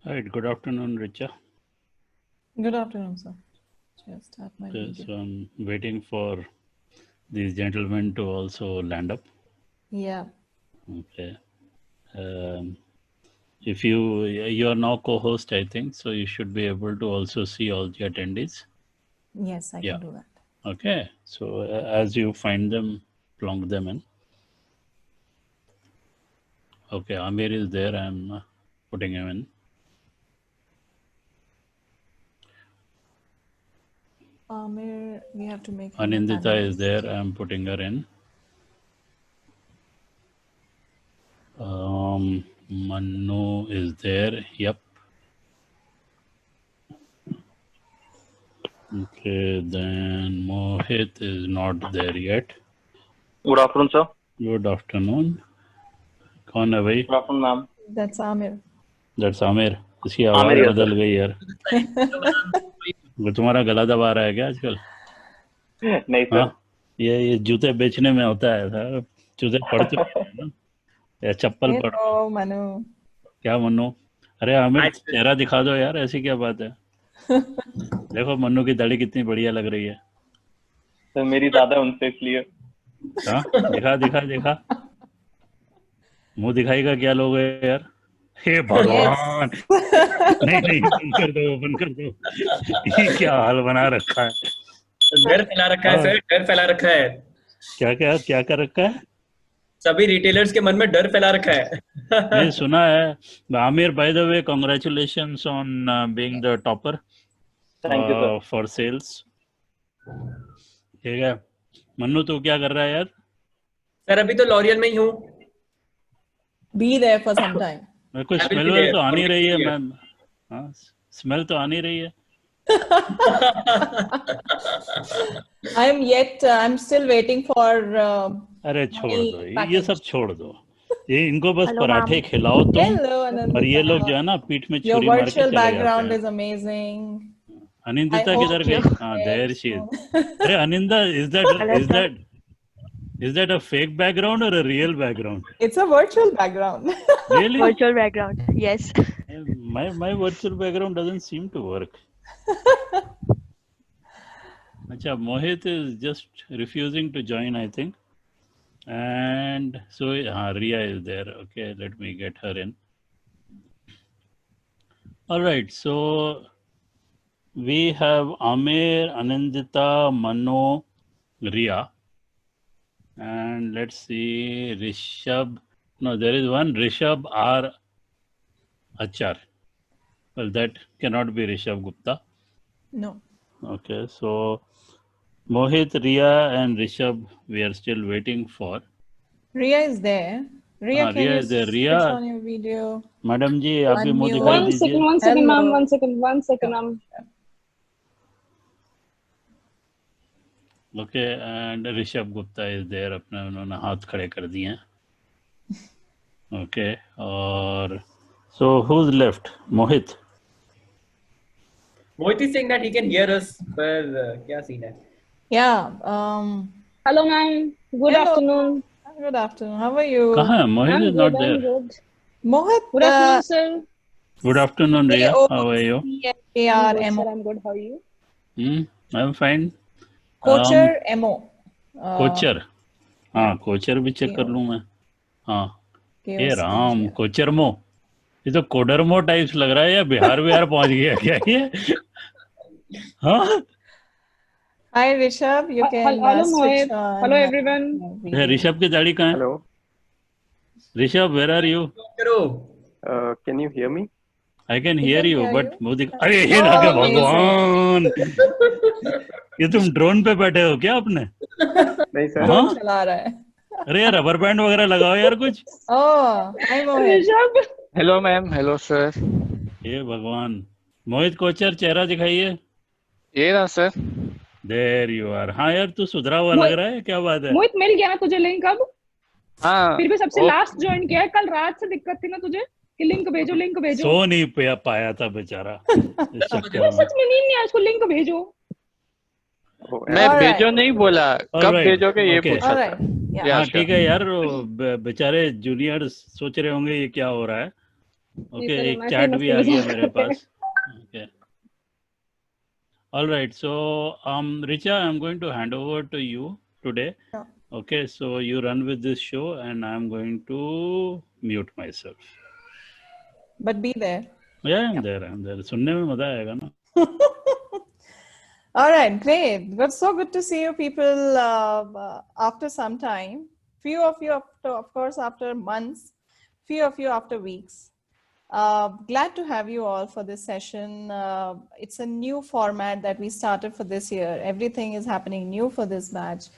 Right, good afternoon, Richa. Good afternoon, sir. Just start my Okay, video. so I'm waiting for these gentlemen to also land up. Yeah. Okay. If you are now co-host, I think, so you should be able to also see all the attendees. Yes, I Yeah. can do that. Okay. So as you find them, plonk them in. Okay, Amir is there. I'm putting him in. Amir, we have to make him a Anindita is panelist. there. I'm putting her in. Manu is there. Yep. Okay, then Mohit is not there yet. Good afternoon, sir. Good afternoon. कौन है भाई? Good afternoon, ma'am. That's Amir. That's Aamir. इसकी आवाज Aamir, yes, बदल sir. गई यार. वो तुम्हारा गला दबा रहा है क्या आजकल? नहीं हाँ, सर. ये जूते बेचने में होता है सर. जूते पढ़ चुके हैं ना? या चप्पल पढ़? Hello, Manu. क्या मन्नू? अरे आमिर Hi. चेहरा दिखा दो यार, ऐसी क्या बात है? देखो मन्नू की दाढ़ी कितनी बढ़िया लग रही है. सर मेरी ज्यादा है उनसे इसलिए. हाँ, दिखा दिखा दिखा. मुंह दिखाई का क्या लोग है यार? हे भगवान. नहीं नहीं, बंद कर दो. ये क्या हाल बना रखा है? डर फैला रखा है सर, डर फैला रखा है. क्या क्या क्या कर रखा है? सभी रिटेलर्स के मन में डर फैला रखा है. नहीं सुना है. Aamir, by the way, congratulations on being the topper Thank you, sir. For sales. ठीक है. मन्नू तू क्या कर रहा है यार? सर अभी तो लॉरियल में ही हूँ. Be there for some time. मेरे को I will smell be there तो आ नहीं for रही है 50 years. मैम. हाँ, स्मेल तो आ नहीं रही है. I'm still waiting for. अरे छोड़ money दो, ये package. सब छोड़ दो. ये इनको बस Hello, पराठे ma'am. खिलाओ तुम, Hello, और ये लोग जो Anandita. है ना पीठ में Your छुरी मार के virtual चले जाते background हैं. is amazing. अनिंदिता I किधर hope गई? you- हाँ, there she is. Yes. अरे अनिंदा, Hello, sir. is that a fake background or a real background? It's a virtual background. Really? Virtual background. Yes. My virtual background doesn't seem to work. अच्छा, Mohit is just refusing to join, I think. And so Ria is there. Okay, let me get her in. All right, so we have Amir, Anindita, Mano, Ria. And let's see, Rishabh. No, there is one Rishabh R. Achar. Well, that cannot be Rishabh Gupta. No. Okay, so Mohit, Ria, and Rishabh, we are still waiting for. Ria is there. Ria, हाँ, can Ria you is there. switch Ria, on your video? Madam ji आप भी मुंह Unmute. दिखाई One second, दीजिए. one second, ma'am. Hello. One second, ma'am. Okay, and Rishabh Gupta is there. अपने उन्होंने हाथ खड़े कर दिए हैं. Okay, और so who's left? Mohit. Mohit is saying that he can hear us, पर क्या सीन है? Yeah. Hello, ma'am. Good Hello. afternoon. Good afternoon. How are you? कहाँ है? Mohit I'm is good. not I'm there. good. Mohit. Good afternoon, sir. Good afternoon, Ria. How are you? I'm good, K-O-C-H-A-R-M-O. sir. I'm good. How are you? I'm fine. Kocher M-O. Kochhar. हाँ, कोचर भी check कर लूँ मैं. हाँ. ये राम, कोचरमो. ये तो कोडरमो types लग रहा है, या बिहार पहुंच गया क्या ये? हाँ. Hi Rishabh, you can Hello, switch Mohit. on. Hello, everyone. है, ऋषभ की दाढ़ी कहाँ है? Hello, Rishabh, where are you? करो. can you hear me? I can hear can you, hear but you. मुझे अरे ये Oh, लगे amazing. भगवान. ये तुम ड्रोन पे बैठे हो क्या अपने? नहीं सर. हाँ? चला रहा है. अरे यार रबर बैंड वगैरह लगाओ यार कुछ. Oh, hi Mohit. Rishabh. Hello, ma'am. Hello, sir. ये भगवान. मोहित कोचर चेहरा दिखाइए. ये रहा सर. There you are. हाँ यार तू सुधरा हुआ लग रहा है, क्या बात है? मोहित मिल गया ना तुझे लिंक अब? हाँ. फिर भी सबसे ओ- लास्ट ज्वाइन किया है. कल रात से दिक्कत थी ना तुझे कि लिंक भेजो. सो नहीं पाया था बेचारा. इस चक्कर में. सच में नींद नहीं आया. उसको लिंक भेजो. मैं Alright. भेजो नहीं बोला. कब Alright. भेजोगे ये Okay. पूछा All था. right. Yeah. Yeah, हाँ sure. ठीक है यार, वो बेचारे जूनियर सोच रहे होंगे ये क्या हो रहा है. Okay, सर एक मैं chat भी आ गया मेरे मस्ती पास. Okay. All right. So, Richa, I'm going to hand over to you today. Yeah. Okay. So you run with this show, and I'm going to mute myself. But be there. Yeah, I'm there. I'm there. सुनने में मजा आएगा ना. All right, great. But so good to see you people after some time. Few of you, of course, after months. Few of you after weeks. Glad to have you all for this session. It's a new format that we started for this year. Everything is happening new for this batch.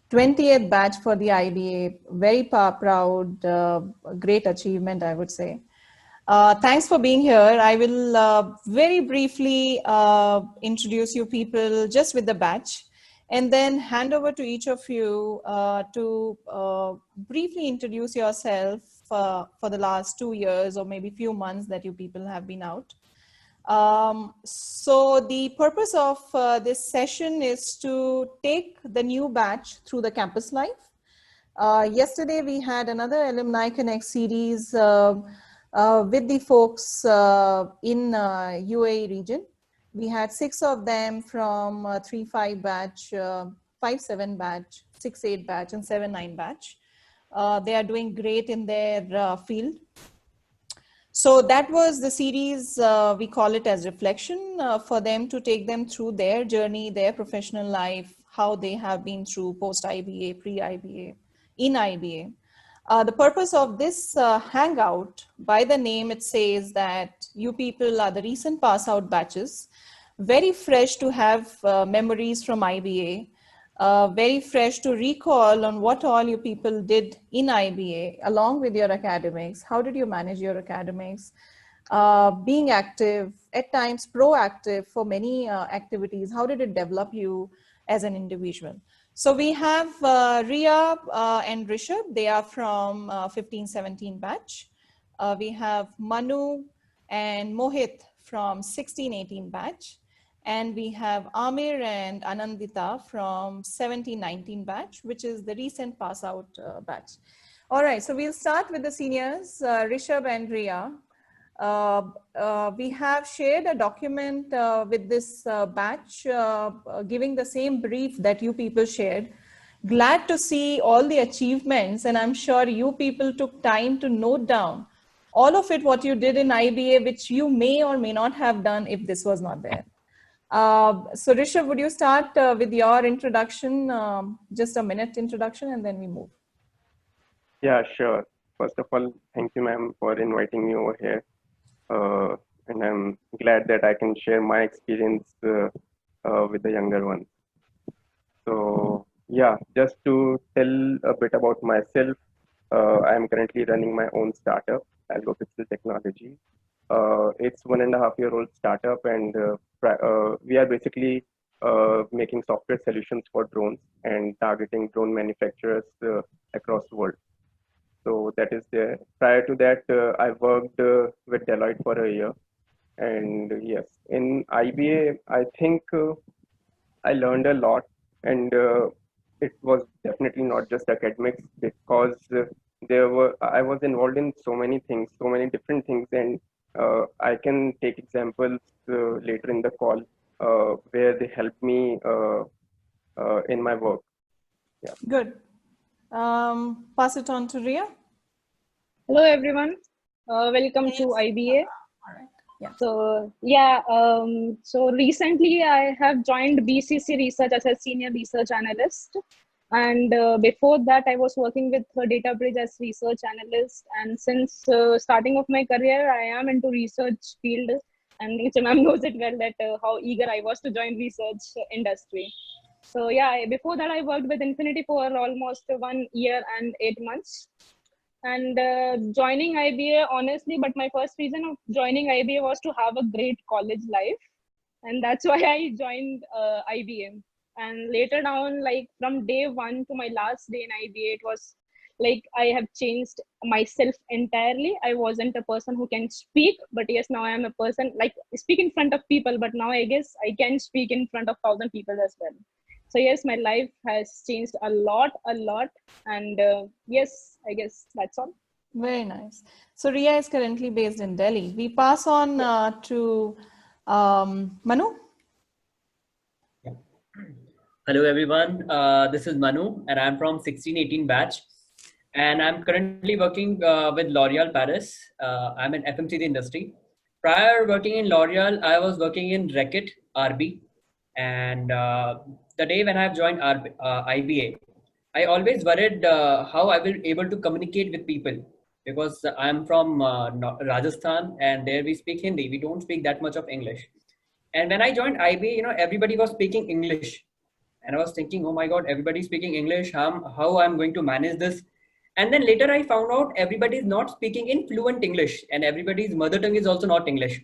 20th batch for the IBA. Very proud, great achievement, I would say. Thanks for being here. I will very briefly introduce you people just with the batch and then hand over to each of you to briefly introduce yourself for the last 2 years or maybe few months that you people have been out. So the purpose of this session is to take the new batch through the campus life. Yesterday we had another Alumni Connect series with the folks in UAE region. We had 6 of them from 3-5 batch, 5-7 batch, 6-8 batch, and 7-9 batch. They are doing great in their field. So that was the series, we call it as reflection, for them to take them through their journey, their professional life, how they have been through post-IBA, pre-IBA, in IBA. The purpose of this hangout, by the name it says that you people are the recent pass out batches, very fresh to have memories from IBA, very fresh to recall on what all you people did in IBA along with your academics. How did you manage your academics? Being active, at times proactive for many activities. How did it develop you as an individual? So we have Ria and Rishabh. They are from 15-17 batch. We have Manu and Mohit from 16-18 batch. And we have Amir and Anandita from 17-19 batch, which is the recent pass out batch. All right, so we'll start with the seniors, Rishabh and Ria. We have shared a document with this batch, giving the same brief that you people shared. Glad to see all the achievements, and I'm sure you people took time to note down all of it, what you did in IBA, which you may or may not have done if this was not there. So Rishabh, would you start with your introduction, just a minute introduction, and then we move. Yeah, sure. First of all, thank you, ma'am, for inviting me over here. And I'm glad that I can share my experience with the younger ones. So yeah, just to tell a bit about myself, I'm currently running my own startup, AlgoPixel Technology. It's 1.5-year-old startup, and we are basically making software solutions for drones and targeting drone manufacturers across the world. So that is there. Prior to that, I worked with Deloitte for a year. And yes, in IBA, I think I learned a lot. And it was definitely not just academics, because I was involved in so many things, so many different things. And I can take examples later in the call where they helped me in my work. Yeah. Good. Pass it on to Ria. Hello everyone, welcome to IBA. All right. Yeah. So yeah, so recently I have joined BCC Research as a senior research analyst, and before that I was working with Databricks as research analyst. And since starting of my career, I am into research field, and Richa ma'am knows it well that how eager I was to join research industry. So yeah, before that I worked with Infinity for almost 1 year and 8 months. And joining IBA, honestly, but my first reason of joining IBA was to have a great college life. And that's why I joined IBA. And later down, like from day 1 to my last day in IBA, it was like I have changed myself entirely. I wasn't a person who can speak, but yes, now I am a person like speak in front of people, but now I guess I can speak in front of 1,000 people as well. So yes, my life has changed a lot. And yes, I guess that's all. Very nice. So Ria is currently based in Delhi. We pass on to Manu. Hello everyone, this is Manu and I'm from 1618 batch and I'm currently working with L'Oreal Paris. I'm in FMCG industry. Prior working in L'Oreal, I was working in Reckitt, RB, and the day when I've joined IBA, I always worried how I will able to communicate with people because I'm from Rajasthan and there we speak Hindi. We don't speak that much of English. And when I joined IBA, everybody was speaking English. And I was thinking, oh my God, everybody's speaking English. How I'm going to manage this? And then later I found out everybody is not speaking in fluent English and everybody's mother tongue is also not English.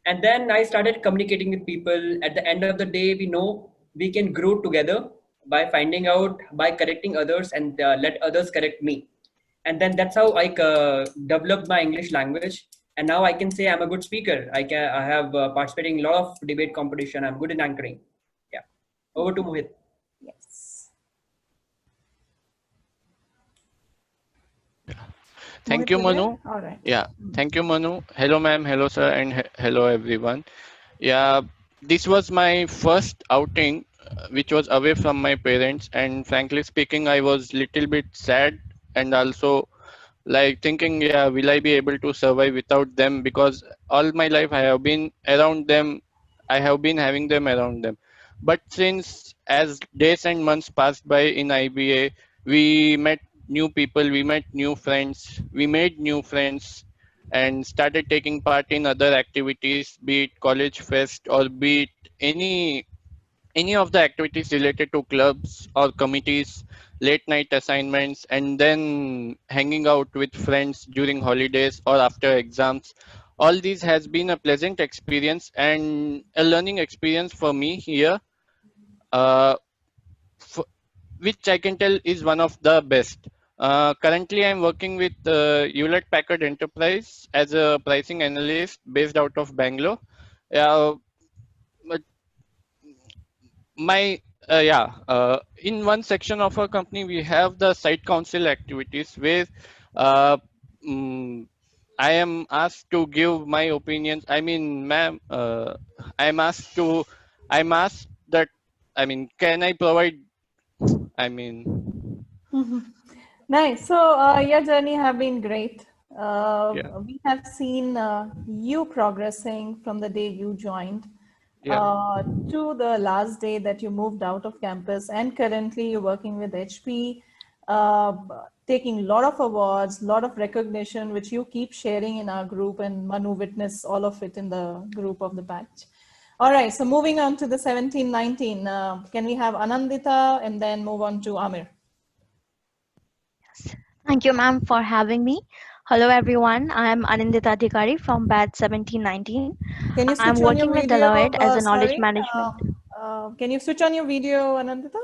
And then I started communicating with people. At the end of the day, we know we can grow together by finding out, by correcting others and let others correct me. And then that's how I developed my English language. And now I can say I'm a good speaker. I have participated in a lot of debate competition. I'm good in anchoring. Yeah. Over to Mohit. Yes. Thank Mohit, you, you there? Manu. All right. Yeah, thank you, Manu. Hello, ma'am. Hello, sir, and hello, everyone. Yeah, this was my first outing, which was away from my parents, and frankly speaking, I was little bit sad and also like thinking, yeah, will I be able to survive without them? Because all my life I have been around them, I have been having them around them. But since as days and months passed by in IBA, we met new people, we met new friends, we made new friends and started taking part in other activities, be it college fest or be it any of the activities related to clubs or committees, late night assignments, and then hanging out with friends during holidays or after exams. All these has been a pleasant experience and a learning experience for me here, uh, which I can tell is one of the best. Currently, I'm working with Hewlett Packard Enterprise as a pricing analyst based out of Bangalore. Uh, my in one section of our company we have the site council activities where uh, mm, I am asked to give my opinions. I mean, ma'am, I'm asked that, I mean, can I provide, I mean, Nice. So your journey have been great. Yeah. We have seen you progressing from the day you joined Yeah. to the last day that you moved out of campus, and currently you're working with HP, uh, taking a lot of awards, lot of recognition, which you keep sharing in our group, and Manu witnessed all of it in the group of the batch. All right, so moving on to the 1719, can we have Anandita and then move on to Amir? Thank you, ma'am, for having me. Hello, everyone. I am Anindita Adhikari from batch 1719. Can you I'm switch on your working with video? Deloitte as a knowledge Sorry, management. can you switch on your video, Anandita?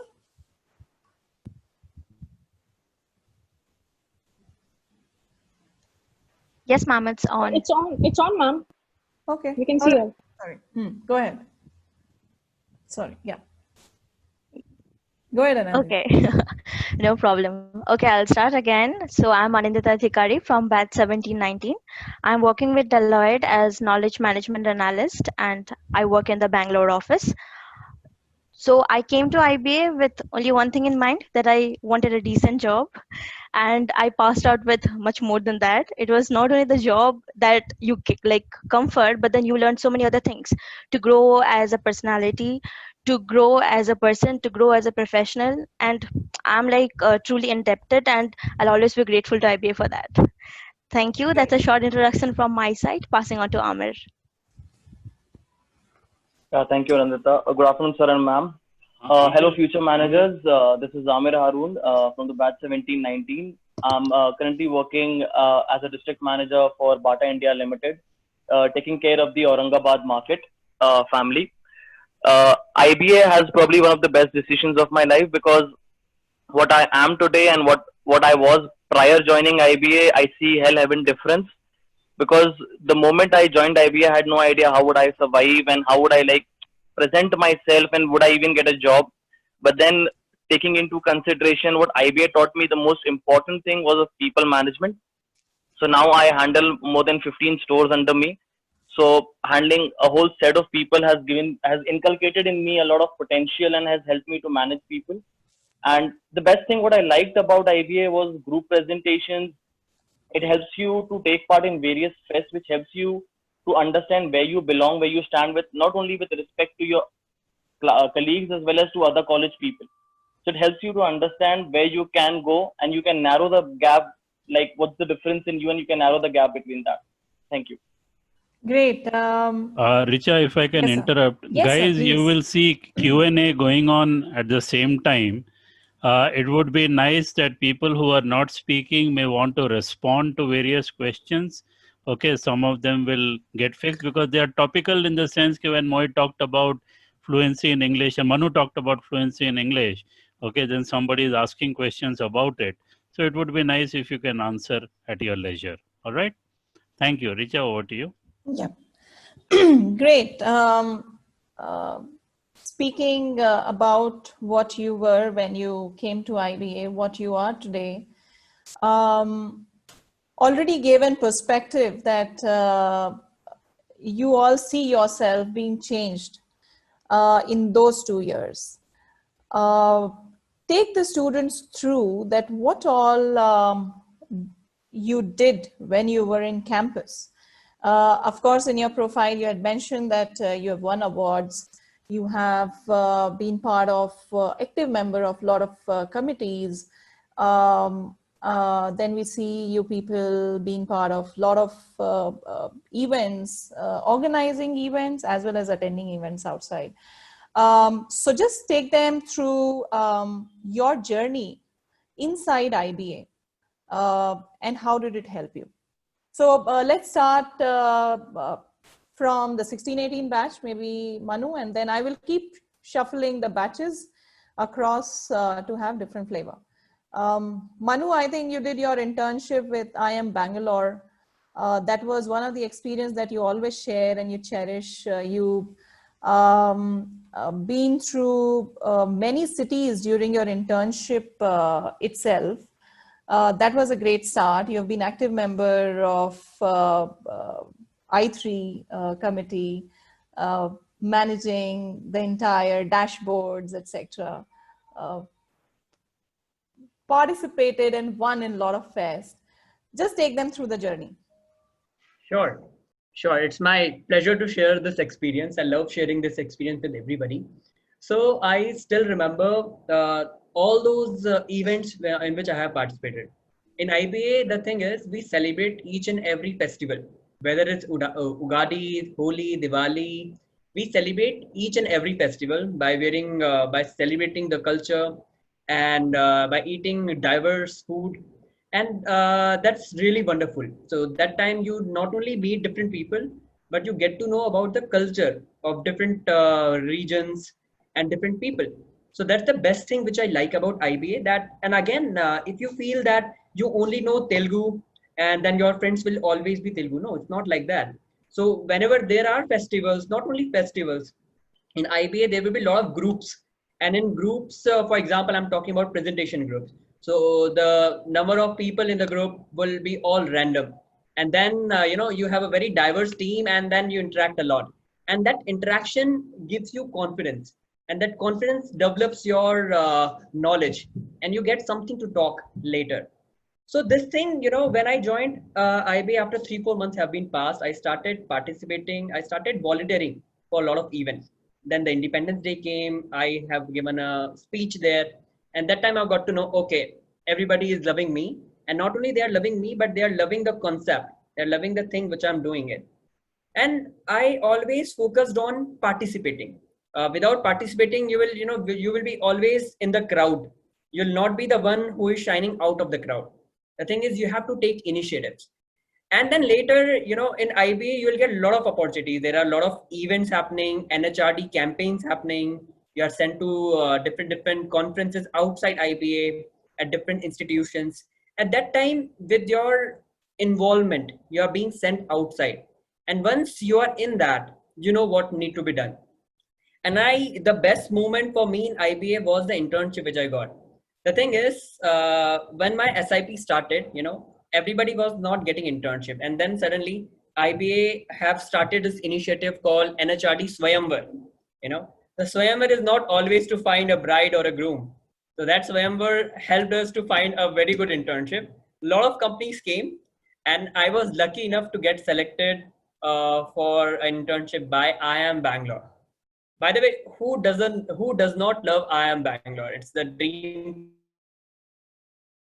Yes, ma'am, it's on. It's on, ma'am. Okay. We can All see right. her. Sorry. Go ahead. Sorry. Yeah. Go ahead, Anandita. Okay, no problem. Okay, I'll start again. So I'm Anindita Adhikari from batch 1719. I'm working with Deloitte as knowledge management analyst and I work in the Bangalore office. So I came to IBA with only one thing in mind, that I wanted a decent job, and I passed out with much more than that. It was not only the job that you like comfort, but then you learn so many other things to grow as a personality, to grow as a person, to grow as a professional. And I'm like truly indebted, and I'll always be grateful to IBA for that. Thank you. That's a short introduction from my side. Passing on to Amir. Thank you, Anandita. Good afternoon, sir and ma'am. Hello, future managers. This is Amir Haroon from the batch 1719. I'm currently working as a district manager for Bata India Limited, taking care of the Aurangabad market family. IBA has probably one of the best decisions of my life, because what I am today and what I was prior joining IBA, I see hell heaven difference. Because the moment I joined IBA, I had no idea how would I survive and how would I like present myself and would I even get a job. But then taking into consideration what IBA taught me, the most important thing was of people management. So now I handle more than 15 stores under me. So handling a whole set of people has inculcated in me a lot of potential and has helped me to manage people. And the best thing what I liked about IBA was group presentations. It helps you to take part in various fests, which helps you to understand where you belong, where you stand with, not only with respect to your colleagues as well as to other college people. So it helps you to understand where you can go and you can narrow the gap, like what's the difference in you, and you can narrow the gap between that. Thank you. Great. Richa, if I can Yes, sir. interrupt, Yes, sir, guys, you please. will see Q&A going on at the same time. It would be nice that people who are not speaking may want to respond to various questions. Okay, some of them will get fixed because they are topical in the sense that when Mohit talked about fluency in English and Manu talked about fluency in English, okay, then somebody is asking questions about it. So it would be nice if you can answer at your leisure. All right. Thank you. Richa, over to you. Yeah. Great. Speaking about what you were when you came to IBA, what you are today, already gave an perspective that you all see yourself being changed in those 2 years. Take the students through that what all you did when you were in campus. Of course, in your profile, you had mentioned that you have won awards. You have been part of, active member of a lot of committees. Then we see you people being part of a lot of events, organizing events, as well as attending events outside. So just take them through your journey inside IBA and how did it help you? So let's start from the 16-18 batch, maybe Manu, and then I will keep shuffling the batches across to have different flavor. Manu, I think you did your internship with IIM Bangalore. That was one of the experience that you always share and you cherish. You been through many cities during your internship itself. That was a great start. You have been active member of I3 committee, managing the entire dashboards, etc. Participated and won in a lot of fairs. Just take them through the journey. Sure. It's my pleasure to share this experience. I love sharing this experience with everybody. So I still remember all those events in which I have participated. In IBA, the thing is, we celebrate each and every festival, whether it's Ugadi, Holi, Diwali. We celebrate each and every festival by by celebrating the culture and by eating diverse food. And that's really wonderful. So that time you not only meet different people, but you get to know about the culture of different regions and different people. So that's the best thing which I like about IBA. That, and again, if you feel that you only know Telugu and then your friends will always be Telugu, no, it's not like that. So whenever there are festivals, not only festivals, in IBA there will be a lot of groups, and in groups, for example, I'm talking about presentation groups. So the number of people in the group will be all random, and then you have a very diverse team, and then you interact a lot, and that interaction gives you confidence, and that confidence develops your knowledge, and you get something to talk later. So this thing, when I joined IBA after 3-4 months have been passed, I started participating. I started volunteering for a lot of events. Then the Independence Day came. I have given a speech there. And that time I got to know, okay, everybody is loving me. And not only they are loving me, but they are loving the concept. They're loving the thing which I'm doing it. And I always focused on participating. Without participating, you will be always in the crowd. You'll not be the one who is shining out of the crowd. The thing is, you have to take initiatives. And then later, in IBA, you will get a lot of opportunities. There are a lot of events happening, NHRD campaigns happening. You are sent to different conferences outside IBA at different institutions. At that time, with your involvement, you are being sent outside. And once you are in that, you know what need to be done. And the best moment for me in IBA was the internship which I got. The thing is, when my SIP started, everybody was not getting internship. And then suddenly IBA have started this initiative called NHRD Swayamvar. The Swayamvar is not always to find a bride or a groom. So that Swayamvar helped us to find a very good internship. A lot of companies came, and I was lucky enough to get selected for an internship by IIM Bangalore. By the way, who does not love IIM Bangalore? It's the dream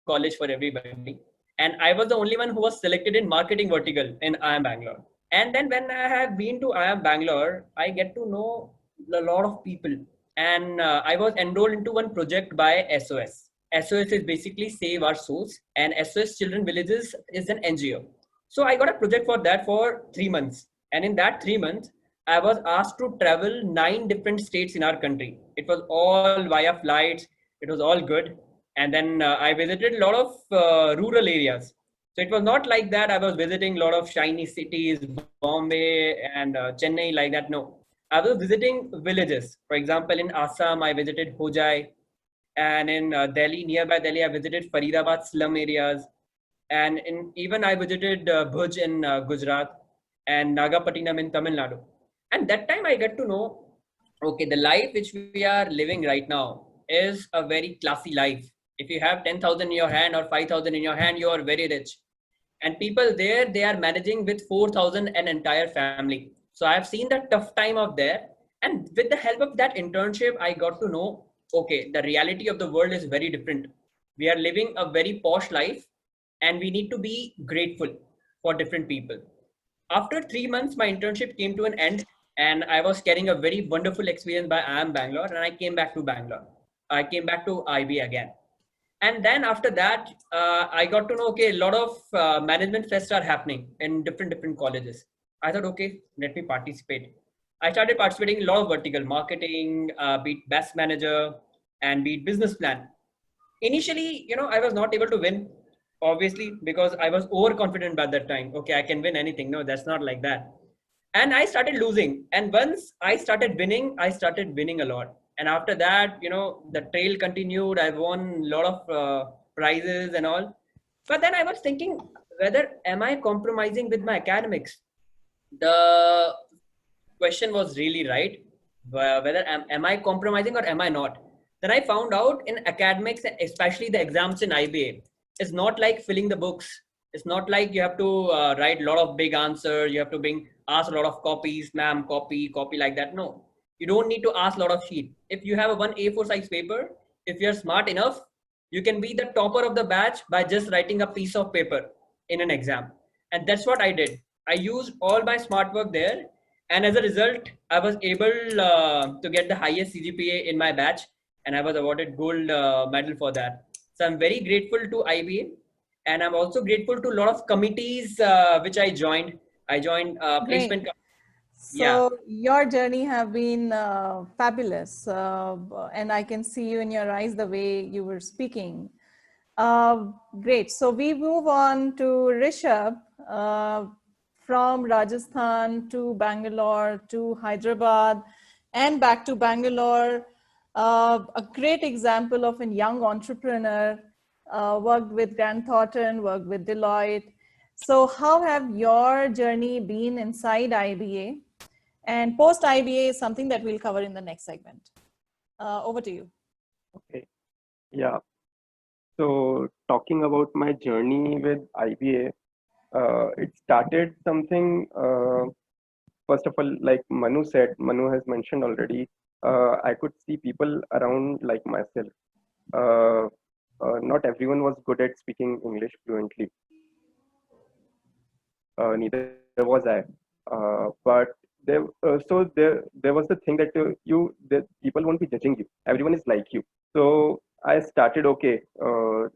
college for everybody. And I was the only one who was selected in marketing vertical in IIM Bangalore. And then when I have been to IIM Bangalore, I get to know a lot of people. And I was enrolled into one project by SOS. SOS is basically Save Our Souls, and SOS Children Villages is an NGO. So I got a project for that for 3 months. And in that 3 months, I was asked to travel 9 different states in our country. It was all via flights. It was all good. And then I visited a lot of rural areas. So it was not like that I was visiting a lot of shiny cities, Bombay and Chennai, like that. No, I was visiting villages. For example, in Assam, I visited Hojai. And in Delhi, nearby Delhi, I visited Faridabad slum areas. And even I visited Bhuj in Gujarat and Nagapattinam in Tamil Nadu. And that time I get to know, okay, the life which we are living right now is a very classy life. If you have 10,000 in your hand or 5,000 in your hand, you are very rich. And people there, they are managing with 4,000 an entire family. So I have seen the tough time of there. And with the help of that internship, I got to know, okay, the reality of the world is very different. We are living a very posh life, and we need to be grateful for different people. After 3 months, my internship came to an end, and I was carrying a very wonderful experience by IIM Bangalore, and I came back to Bangalore. I came back to IB again. And then after that, I got to know, okay, a lot of management fests are happening in different colleges. I thought, okay, let me participate. I started participating in a lot of vertical marketing, be it best manager, and be it business plan. Initially, I was not able to win, obviously, because I was overconfident by that time. Okay, I can win anything. No, that's not like that. And I started losing. And once I started winning a lot. And after that, the trail continued. I won a lot of prizes and all. But then I was thinking, whether am I compromising with my academics? The question was really right. Whether am I compromising or am I not? Then I found out in academics, especially the exams in IBA, it's not like filling the books. It's not like you have to write a lot of big answers. You have to ask a lot of copies, ma'am, copy like that. No, you don't need to ask a lot of sheet. If you have a 1 A4 size paper, if you're smart enough, you can be the topper of the batch by just writing a piece of paper in an exam. And that's what I did. I used all my smart work there. And as a result, I was able to get the highest CGPA in my batch. And I was awarded gold medal for that. So I'm very grateful to IBA. And I'm also grateful to a lot of committees which I joined. I joined placement. So your journey have been fabulous. And I can see you in your eyes the way you were speaking. Great. So we move on to Rishabh. From Rajasthan to Bangalore to Hyderabad and back to Bangalore. A great example of a young entrepreneur, worked with Grant Thornton, worked with Deloitte. So how have your journey been inside IBA? And post IBA is something that we'll cover in the next segment. Over to you. Okay. Yeah. So talking about my journey with IBA, it started something, first of all, like Manu has mentioned already, I could see people around like myself. Not everyone was good at speaking English fluently. Neither was I. But there was the thing that that people won't be judging you. Everyone is like you. So I started, okay,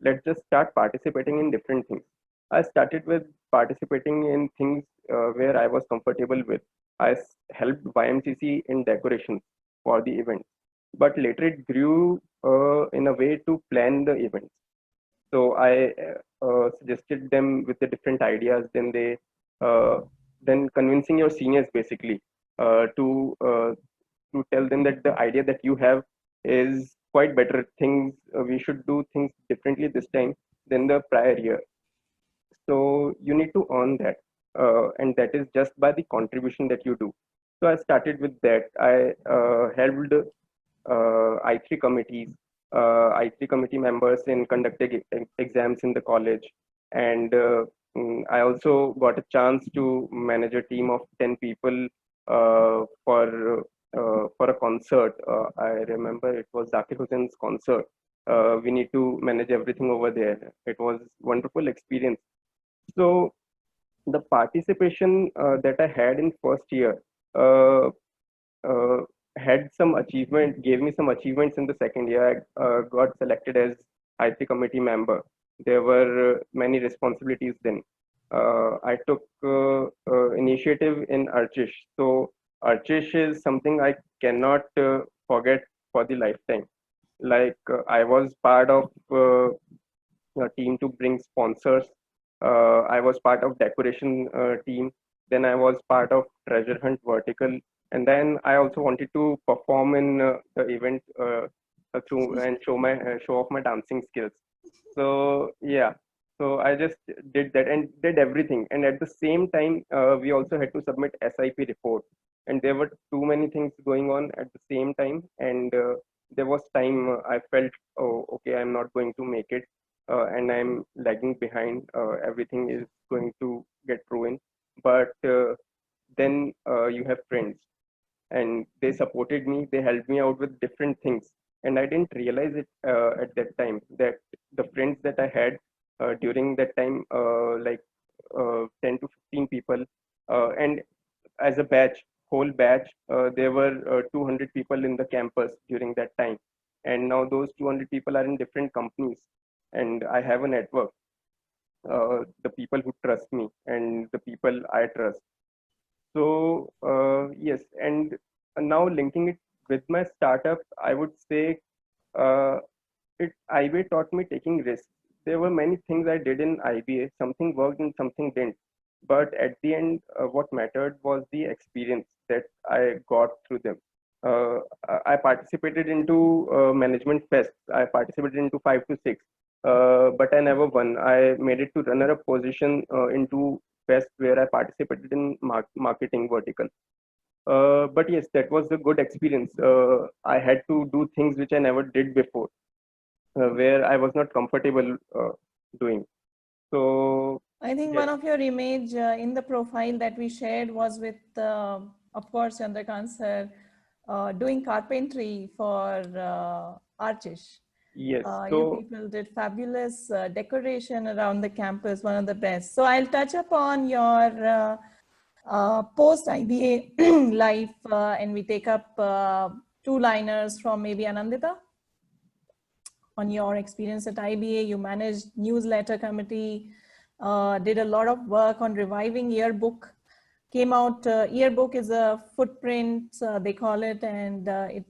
let's just start participating in different things. I started with participating in things where I was comfortable with. I helped YMCC in decorations for the event, but later it grew in a way to plan the events. So I suggested them with the different ideas. Then convincing your seniors basically to tell them that the idea that you have is quite better. We should do things differently this time than the prior year. So you need to earn that, and that is just by the contribution that you do. So I started with that. I held I3 committees, I3 committee members in conducting exams in the college, and I also got a chance to manage a team of 10 people for a concert. I remember it was Zakir Hussein's concert. We need to manage everything over there. It was wonderful experience. So the participation that I had in first year uh, uh, had some achievement, gave me some achievements in the second year. I got selected as I3 committee member. There were many responsibilities then. I took initiative in Archish. So Archish is something I cannot forget for the lifetime. Like I was part of a team to bring sponsors. I was part of decoration team. Then I was part of treasure hunt vertical, and then I also wanted to perform in the event through and show off my dancing skills. So yeah, so I just did that and did everything. And at the same time, we also had to submit SIP report, and there were too many things going on at the same time, and there was time I felt, oh, okay, I'm not going to make it, and I'm lagging behind. Everything is going to get ruined. But then you have friends, and they supported me. They helped me out with different things, and I didn't realize it at that time that the friends that I had during that time, like 10 to 15 people, and as a batch, whole batch, there were 200 people in the campus during that time, and now those 200 people are in different companies, and I have a network. The people who trust me and the people I trust. So yes, and now linking it with my startup, I would say uh, IBA taught me taking risks. There were many things I did in IBA. Something worked and something didn't. But at the end, what mattered was the experience that I got through them. Uh, I participated into management fests. I participated into 5 to 6, but I never won. I made it to runner-up position into fest where I participated in marketing vertical. But yes, that was a good experience. I had to do things which I never did before, where I was not comfortable doing. So I think yes, one of your image in the profile that we shared was with, of course, Chandrakant sir, doing carpentry for Archish. yes. You So people did fabulous decoration around the campus, one of the best. So I'll touch upon your post IBA life, and we take up two-liners from maybe Anandita on your experience at IBA. You managed newsletter committee, did a lot of work on reviving yearbook. Came out, yearbook is a footprint, they call it, and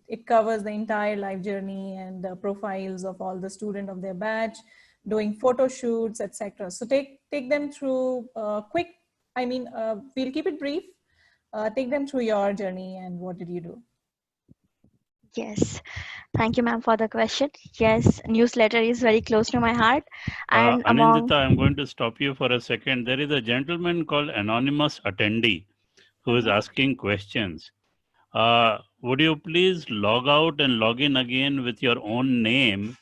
it covers the entire life journey and profiles of all the student of their batch, doing photo shoots, etc. So take them through quick, I mean, we'll keep it brief. Take them through your journey and what did you do? Yes, thank you, ma'am, for the question. Yes, newsletter is very close to my heart. And among Anindita, I'm going to stop you for a second. There is a gentleman called Anonymous Attendee who is asking questions. Would you please log out and log in again with your own name?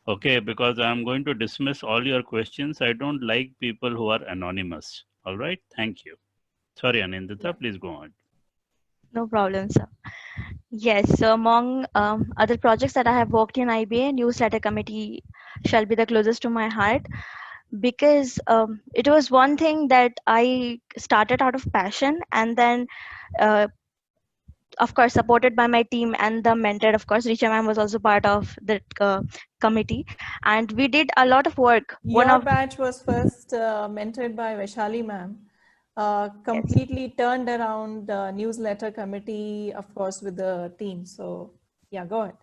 Okay, because I'm going to dismiss all your questions. I don't like people who are anonymous. All right, thank you. Sorry, Anindita, Yeah. please go on. no problem, sir. Yes, so among other projects that I have worked in IBA, newsletter committee shall be the closest to my heart because it was one thing that I started out of passion and then, of course, supported by my team and the mentor. Of course, Richa ma'am was also part of the committee, and we did a lot of work. One Your of batch was first mentored by Vaishali ma'am. yes. Completely turned around newsletter committee, of course, with the team. So yeah, go ahead.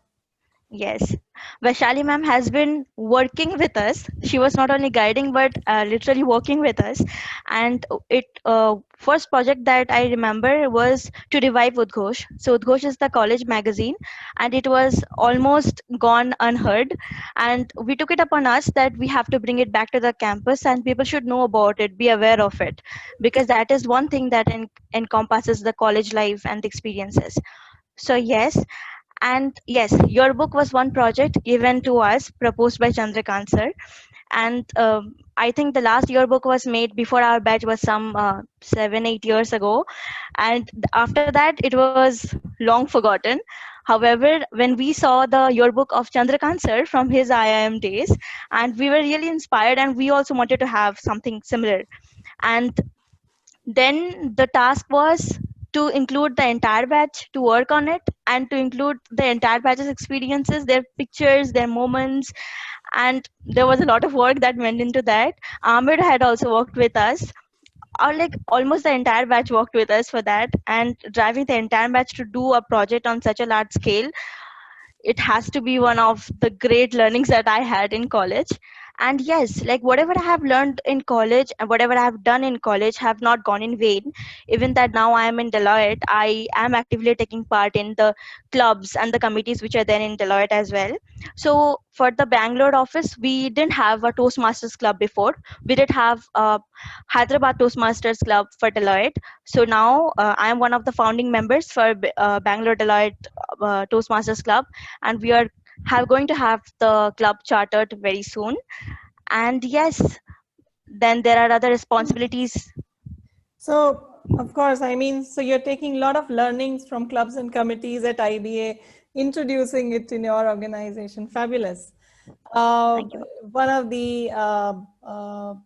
Yes, Vaishali ma'am has been working with us. She was not only guiding but literally working with us. And it first project that I remember was to revive Udghosh. So Udghosh is the college magazine, and it was almost gone unheard. And we took it upon us that we have to bring it back to the campus, and people should know about it, be aware of it, because that is one thing that encompasses the college life and the experiences. So yes, and yes, your book was one project given to us, proposed by Chandrakant sir. And I think the last yearbook was made before our batch was some 7-8 years ago. And after that, it was long forgotten. However, when we saw the yearbook of Chandrakant sir from his IIM days, and we were really inspired, and we also wanted to have something similar. And then the task was to include the entire batch to work on it, and to include the entire batch's experiences, their pictures, their moments. And there was a lot of work that went into that. Ahmed had also worked with us, or like almost the entire batch worked with us for that, and driving the entire batch to do a project on such a large scale, it has to be one of the great learnings that I had in college. And yes, like whatever I have learned in college and whatever I have done in college have not gone in vain. Even that now I am in Deloitte, I am actively taking part in the clubs and the committees which are there in Deloitte as well. So for the Bangalore office, we didn't have a Toastmasters club before. We did have a Hyderabad Toastmasters club for Deloitte. So now I am one of the founding members for Bangalore Deloitte Toastmasters club, and we are going to have the club chartered very soon. And yes, then there are other responsibilities. So, of course, I mean, so you're taking a lot of learnings from clubs and committees at IBA, introducing it in your organization. Fabulous. Thank you. One of the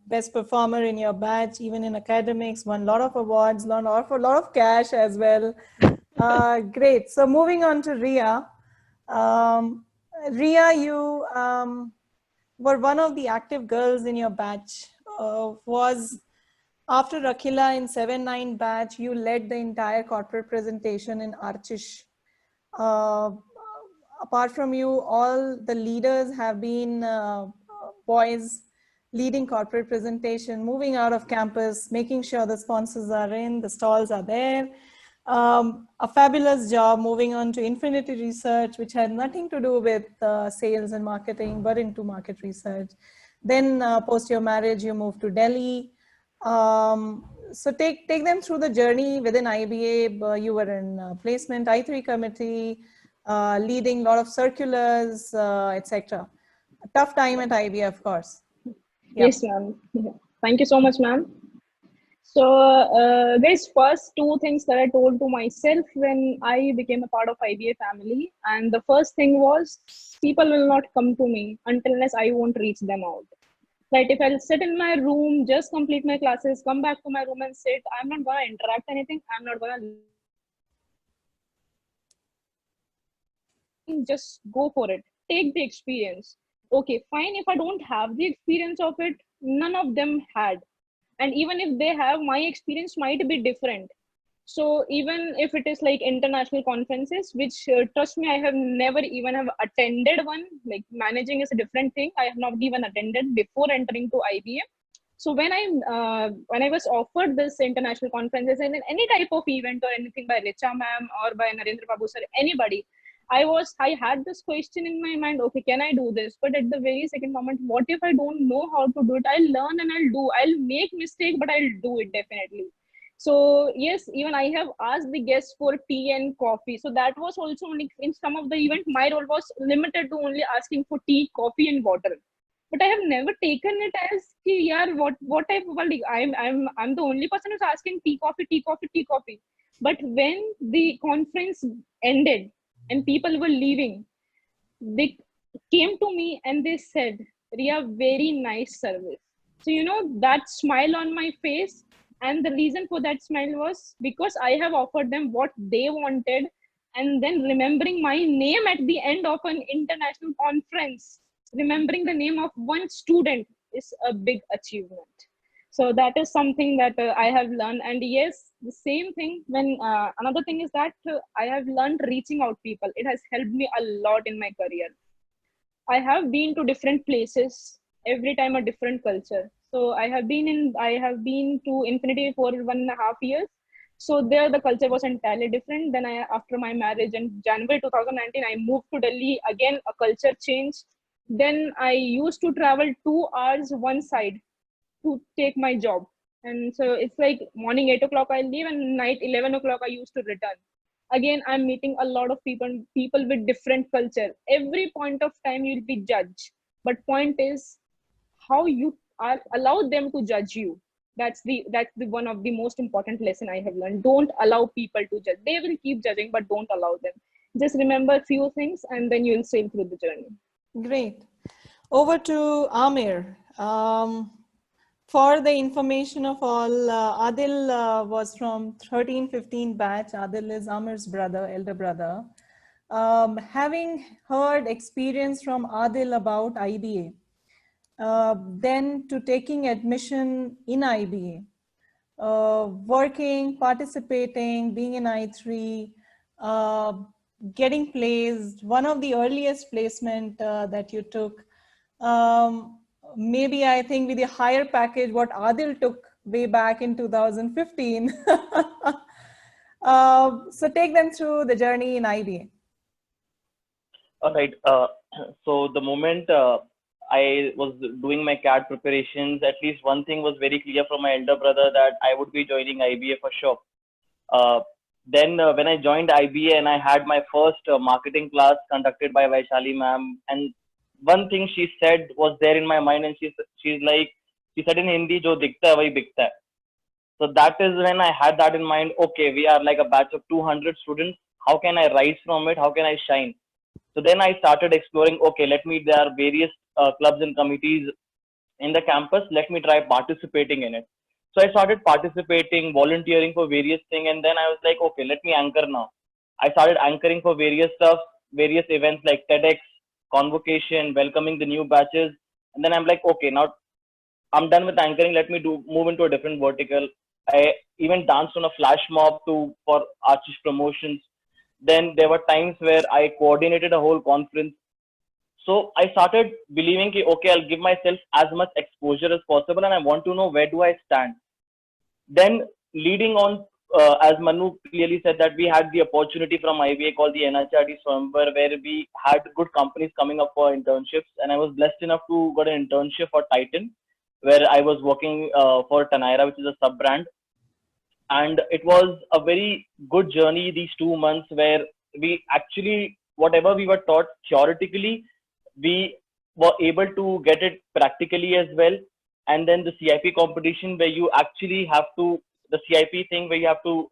best performer in your batch, even in academics, won a lot of awards, a lot of cash as well. Great. So moving on to Ria. Ria, you were one of the active girls in your batch. Was after Rakila in 7-9 batch, you led the entire corporate presentation in Archish. Apart from you, all the leaders have been boys leading corporate presentation, moving out of campus, making sure the sponsors are in, the stalls are there. A fabulous job moving on to Infinity Research, which had nothing to do with sales and marketing, but into market research. Then post your marriage, you moved to Delhi. So take them through the journey within IBA. You were in placement, I3 committee, leading a lot of circulars, etc. A tough time at IBA, of course. Yep. Yes, ma'am. Thank you so much, ma'am. So, guys, first two things that I told to myself when I became a part of IBA family. And the first thing was, people will not come to me unless I won't reach them out. Right? If I'll sit in my room, just complete my classes, come back to my room and sit, I'm not going to interact anything. I'm not going to just go for it. Take the experience. Okay, fine. If I don't have the experience of it, none of them had. And even if they have, my experience might be different. So even if it is like international conferences, which trust me, I have never even have attended one. Like managing is a different thing. I have not even attended before entering to IBM. So when I was offered this international conferences and any type of event or anything by Richa ma'am or by Narendra Babu sir, anybody, I had this question in my mind, okay, can I do this? But at the very second moment, what if I don't know how to do it? I'll learn and I'll make mistake, but I'll do it definitely. So yes, even I have asked the guests for tea and coffee. So that was also only in some of the event, my role was limited to only asking for tea, coffee and water. But I have never taken it as ki, yaar, what type of I'm the only person who's asking tea, coffee, tea, coffee, tea, coffee. But when the conference ended, and people were leaving, they came to me and they said, Ria, very nice service. So, that smile on my face, and the reason for that smile was because I have offered them what they wanted, and then remembering my name at the end of an international conference, remembering the name of one student is a big achievement. So that is something that I have learned. And yes, the same thing when another thing is that I have learned reaching out people. It has helped me a lot in my career. I have been to different places, every time a different culture. So I have been to Infinity for 1.5 years. So there the culture was entirely different. Then after my marriage in January 2019, I moved to Delhi. Again, a culture change. Then I used to travel 2 hours one side to take my job. And so it's like morning 8 o'clock I leave and night 11 o'clock I used to return. Again, I'm meeting a lot of people with different culture. Every point of time you'll be judged. But point is how you are allow them to judge you. That's the one of the most important lesson I have learned. Don't allow people to judge. They will keep judging, but don't allow them. Just remember a few things and then you'll sail through the journey. Great. Over to Amir. For the information of all, Adil was from 13-15 batch. Adil is Amir's brother, elder brother. Having heard experience from Adil about IBA, then to taking admission in IBA, working, participating, being in I3, getting placed, one of the earliest placement that you took, maybe I think with the higher package, what Adil took way back in 2015. So take them through the journey in IBA. All right. So the moment I was doing my CAT preparations, at least one thing was very clear from my elder brother that I would be joining IBA for sure. Then when I joined IBA and I had my first marketing class conducted by Vaishali ma'am, and one thing she said was there in my mind, and she said in Hindi, "Jo dikhta hai wahi bikta hai." So that is when I had that in mind. Okay, we are like a batch of 200 students. How can I rise from it? How can I shine? So then I started exploring. Okay, there are various clubs and committees in the campus. Let me try participating in it. So I started participating, volunteering for various things, and then I was like, okay, let me anchor now. I started anchoring for various stuff, various events like TEDx, convocation, welcoming the new batches, and then I'm like, okay, now I'm done with anchoring. Let me move into a different vertical. I even danced on a flash mob for Archish promotions. Then there were times where I coordinated a whole conference. So I started believing, okay, I'll give myself as much exposure as possible, and I want to know where do I stand. Then leading on, as Manu clearly said, that we had the opportunity from IBA called the NHRD Swayamvar, where we had good companies coming up for internships, and I was blessed enough to get an internship for Titan, where I was working for Tanaira, which is a sub brand. And it was a very good journey, these 2 months, where we actually, whatever we were taught theoretically, we were able to get it practically as well. And then the CIP competition, where you actually have to, the CIP thing where you have to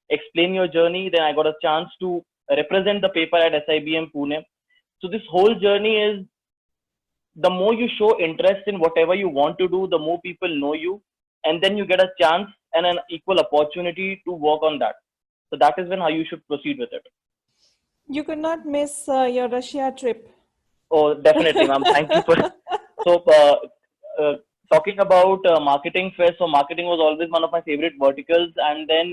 explain your journey. Then I got a chance to represent the paper at SIBM Pune. So this whole journey is, the more you show interest in whatever you want to do, the more people know you, and then you get a chance and an equal opportunity to work on that. So that is how you should proceed with it. You could not miss your Russia trip. Oh, definitely, ma'am. Thank you for. So, talking about marketing fest. So marketing was always one of my favorite verticals, and then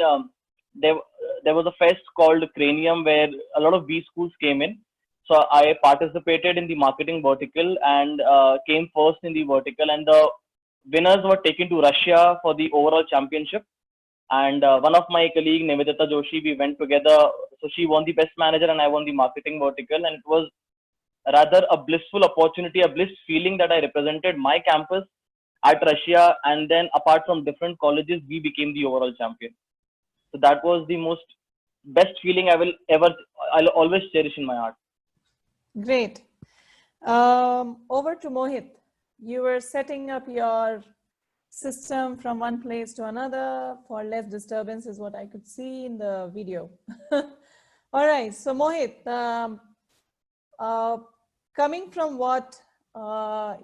there was a fest called Cranium where a lot of B schools came in. So I participated in the marketing vertical and came first in the vertical, and the winners were taken to Russia for the overall championship. And one of my colleague, Nivedita Joshi, we went together. So she won the best manager and I won the marketing vertical, and it was rather a blissful opportunity, a bliss feeling that I represented my campus at Russia, and then apart from different colleges, we became the overall champion. So that was the best feeling I'll always cherish in my heart. Great. Over to Mohit. You were setting up your system from one place to another for less disturbance is what I could see in the video. All right, so Mohit, coming from what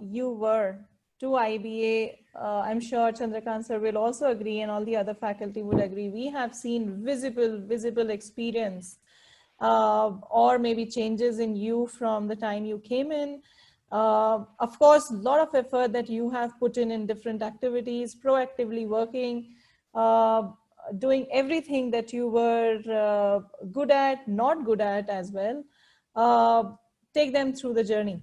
you were to IBA, I'm sure Chandrakant sir will also agree, and all the other faculty would agree. We have seen visible experience or maybe changes in you from the time you came in Of course, a lot of effort that you have put in different activities, proactively working, doing everything that you were good at, not good at as well. Take them through the journey.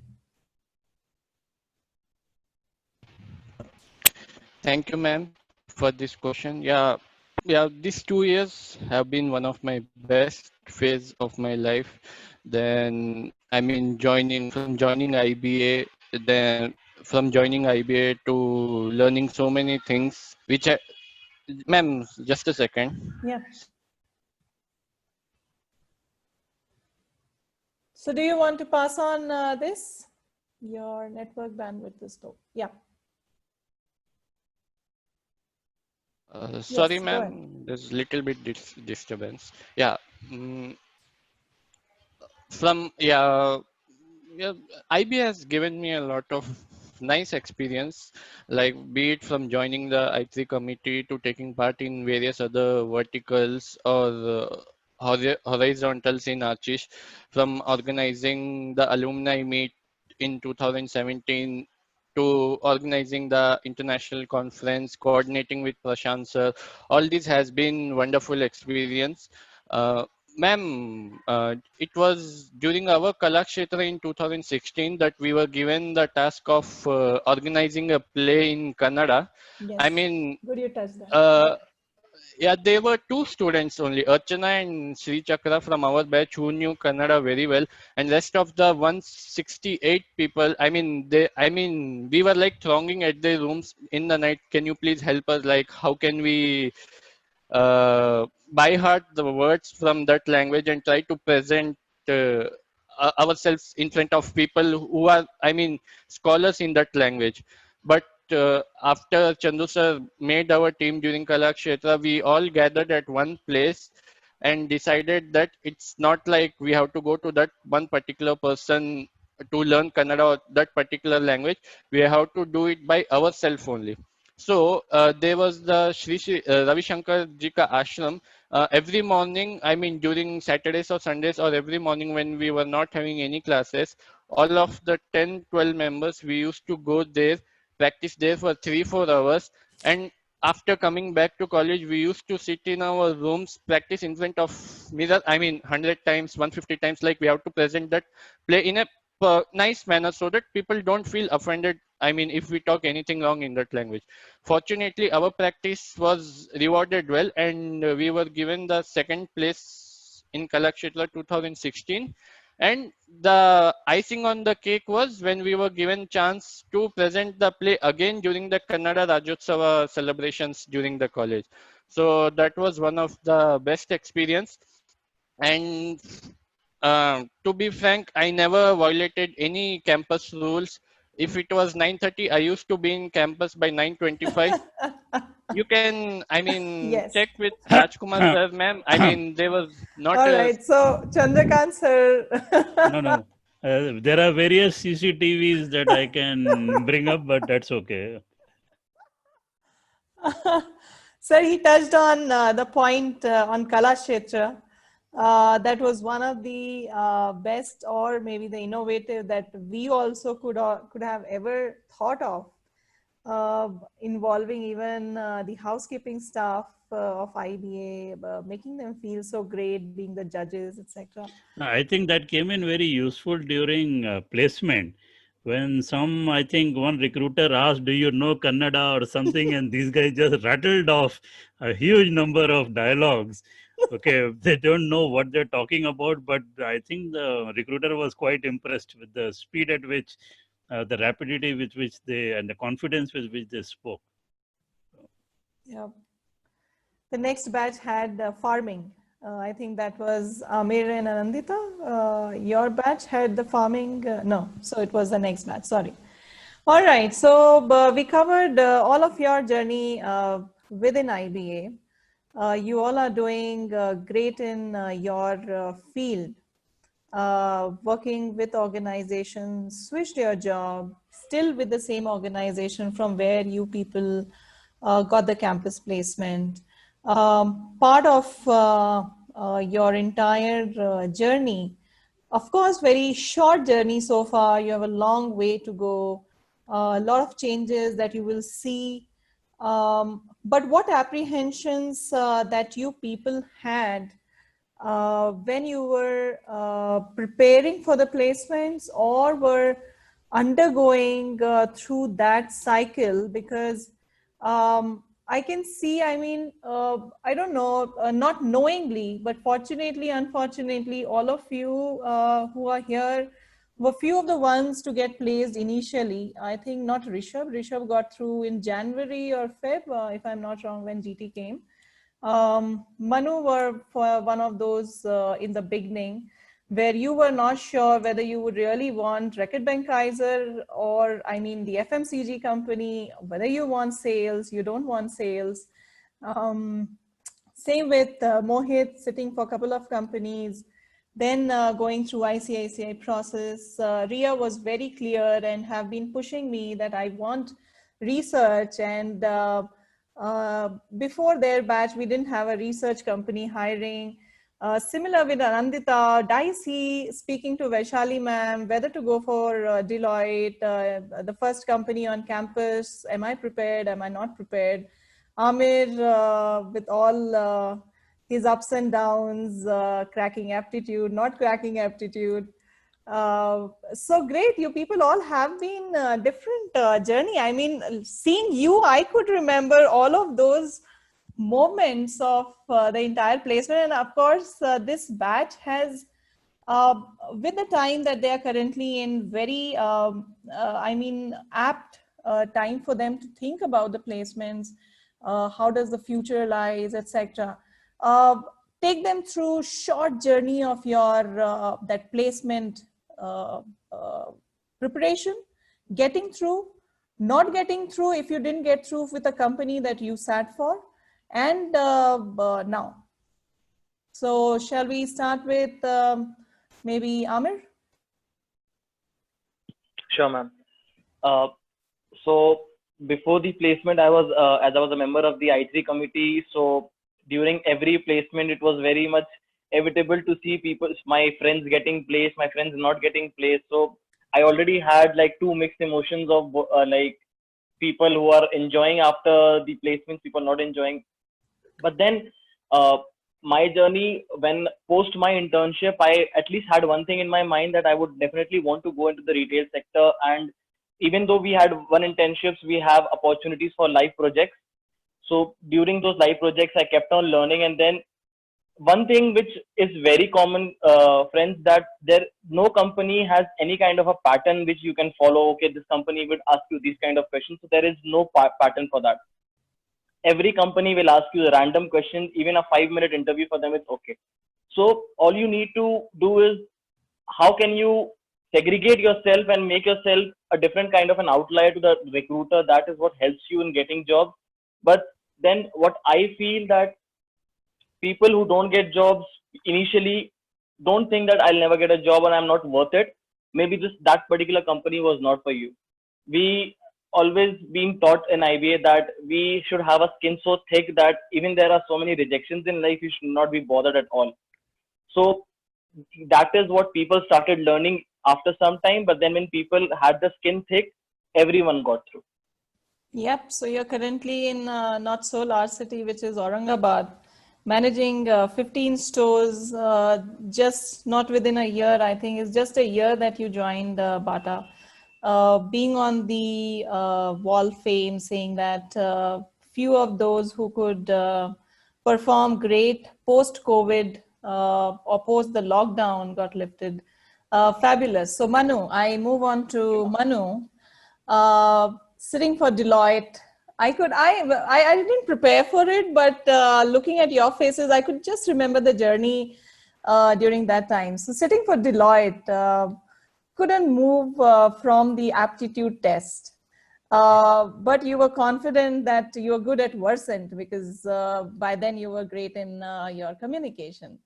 Thank you, ma'am, for this question. These 2 years have been one of my best phase of my life. Then, I mean, joining IBA, then from joining IBA to learning so many things, ma'am, just a second. Yeah. So do you want to pass on this? Your network bandwidth is low. Yeah. Sorry, Yes, go ahead. ma'am, there's little bit disturbance. Yeah. mm, from yeah, IB has given me a lot of nice experience, like be it from joining the I3 committee to taking part in various other verticals or horizontals in Archish, from organizing the alumni meet in 2017 to organizing the international conference, coordinating with Prashant sir. All this has been wonderful experience. Ma'am, it was during our Kalakshetra in 2016 that we were given the task of organizing a play in Kannada. Yes. I mean, Good you touched that. yeah, there were two students only, Archana and Sri Chakra from our batch who knew Kannada very well, and rest of the 168 people. We were like thronging at their rooms in the night. Can you please help us? Like, how can we by heart the words from that language and try to present ourselves in front of people who are, scholars in that language. But after Chandu sir made our team during Kalakshetra, we all gathered at one place and decided that it's not like we have to go to that one particular person to learn Kannada or that particular language. We have to do it by ourselves only. So there was the Ravi Shankar Ji ka ashram. Every morning, during Saturdays or Sundays, or every morning when we were not having any classes, all of the 10, 12 members, we used to go there, practice there for 3, 4 hours. And after coming back to college, we used to sit in our rooms, practice in front of mirror, 100 times, 150 times, like we have to present that play in a nice manner so that people don't feel offended. If we talk anything wrong in that language. Fortunately, our practice was rewarded well, and we were given the second place in Kalakshetra 2016. And the icing on the cake was when we were given chance to present the play again during the Kannada Rajyotsava celebrations during the college. So that was one of the best experience. And to be frank, I never violated any campus rules. If it was 9:30, I used to be in campus by 9:25. You can, Yes. check with Rajkumar sir, ma'am. There was not All right. So Chandrakant sir. No. There are various CCTVs that I can bring up, but that's okay. Sir, he touched on the point on Kalakshetra. That was one of the best, or maybe the innovative, that we also could have ever thought of, involving even the housekeeping staff of IBA, making them feel so great, being the judges, etc. I think that came in very useful during placement. When one recruiter asked, do you know Kannada or something? And these guys just rattled off a huge number of dialogues. Okay, they don't know what they're talking about, but I think the recruiter was quite impressed with the speed at which, the rapidity with which and the confidence with which they spoke. Yeah. The next batch had farming. I think that was Amir and Anandita. Your batch had the farming. No, so it was the next batch. Sorry. All right. So we covered all of your journey within IBA. You all are doing great in your field, working with organizations, switched your job, still with the same organization from where you people got the campus placement. Part of your entire journey Of course, very short journey so far. You have a long way to go. A lot of changes that you will see. But what apprehensions that you people had when you were preparing for the placements or were undergoing through that cycle? Because I can see, I mean, I don't know, not knowingly, but fortunately, unfortunately, all of you who are here were few of the ones to get placed initially. I think not Rishabh. Rishabh got through in January or Feb, if I'm not wrong, when GT came. Manu were for one of those in the beginning where you were not sure whether you would really want Reckitt Benckiser or, I mean, the FMCG company, whether you want sales, you don't want sales. Same with Mohit, sitting for a couple of companies, then going through ICICI process. Ria was very clear and have been pushing me that I want research, and before their batch, we didn't have a research company hiring. Similar with Anandita, Dicey speaking to Vaishali ma'am, whether to go for Deloitte, the first company on campus. Am I prepared? Am I not prepared? Amir, with all his ups and downs, cracking aptitude, not cracking aptitude. So great, you people all have been different journey. I mean, seeing you, I could remember all of those moments of the entire placement. And of course, this batch has, with the time that they are currently in, very, I mean, apt time for them to think about the placements, how does the future lies, etc. Take them through short journey of your that placement preparation, getting through, not getting through if you didn't get through with a company that you sat for, and now. So shall we start with maybe Amir? Sure, ma'am. So before the placement, I was as I was a member of the I3 committee. So during every placement, it was very much inevitable to see people, my friends getting placed, my friends not getting placed. So I already had like two mixed emotions of like people who are enjoying after the placements, people not enjoying. But then my journey, when post my internship, I at least had one thing in my mind, that I would definitely want to go into the retail sector. And even though we had one internships, we have opportunities for live projects. So during those live projects, I kept on learning. And then one thing which is very common, friends, that no company has any kind of a pattern which you can follow. Okay, this company would ask you these kind of questions. So there is no pattern for that. Every company will ask you a random question. Even a 5-minute interview for them is okay. So all you need to do is, how can you segregate yourself and make yourself a different kind of an outlier to the recruiter? That is what helps you in getting jobs. But then what I feel, that people who don't get jobs initially don't think that I'll never get a job and I'm not worth it. Maybe that particular company was not for you. We always been taught in IBA that we should have a skin so thick that even there are so many rejections in life, you should not be bothered at all. So that is what people started learning after some time. But then when people had the skin thick, everyone got through. Yep. So you're currently in not so large city, which is Aurangabad, managing 15 stores, just not within a year. I think it's just a year that you joined Bata. Being on the wall fame, saying that few of those who could perform great post-COVID or post the lockdown got lifted. Fabulous. So Manu, I move on to Manu. Sitting for Deloitte, I didn't prepare for it, but looking at your faces, I could just remember the journey during that time. So sitting for Deloitte, couldn't move from the aptitude test. But you were confident that you were good at Versant, because by then you were great in your communication.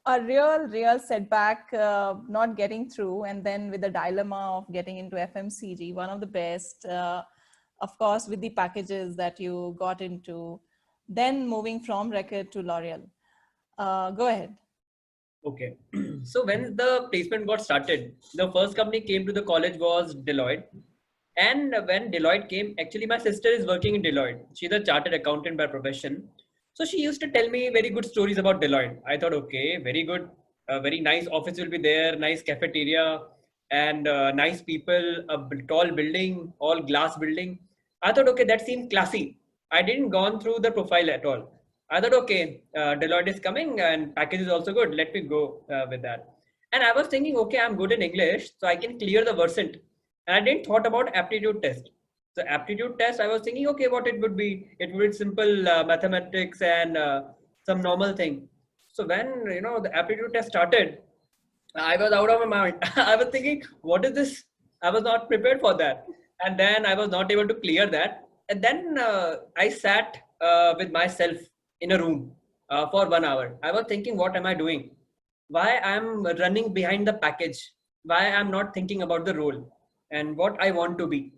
A real setback, not getting through, and then with the dilemma of getting into FMCG, one of the best, of course, with the packages that you got into, then moving from Reckitt to L'Oreal. Go ahead. Okay. So when the placement got started, the first company came to the college was Deloitte. And when Deloitte came, actually my sister is working in Deloitte. She's a chartered accountant by profession. So she used to tell me very good stories about Deloitte. I thought, okay, very good, very nice office will be there, nice cafeteria, and nice people, a tall building, all glass building. I thought, okay, that seemed classy. I didn't gone through the profile at all. I thought, okay, Deloitte is coming and package is also good. Let me go with that. And I was thinking, okay, I'm good in English, so I can clear the Versant. And I didn't thought about aptitude test. So aptitude test, I was thinking, okay, what it would be? It would be simple mathematics and some normal thing. So when the aptitude test started, I was out of my mind. I was thinking, what is this? I was not prepared for that. And then I was not able to clear that. And then I sat with myself in a room for 1 hour. I was thinking, what am I doing? Why I'm running behind the package? Why I'm not thinking about the role and what I want to be?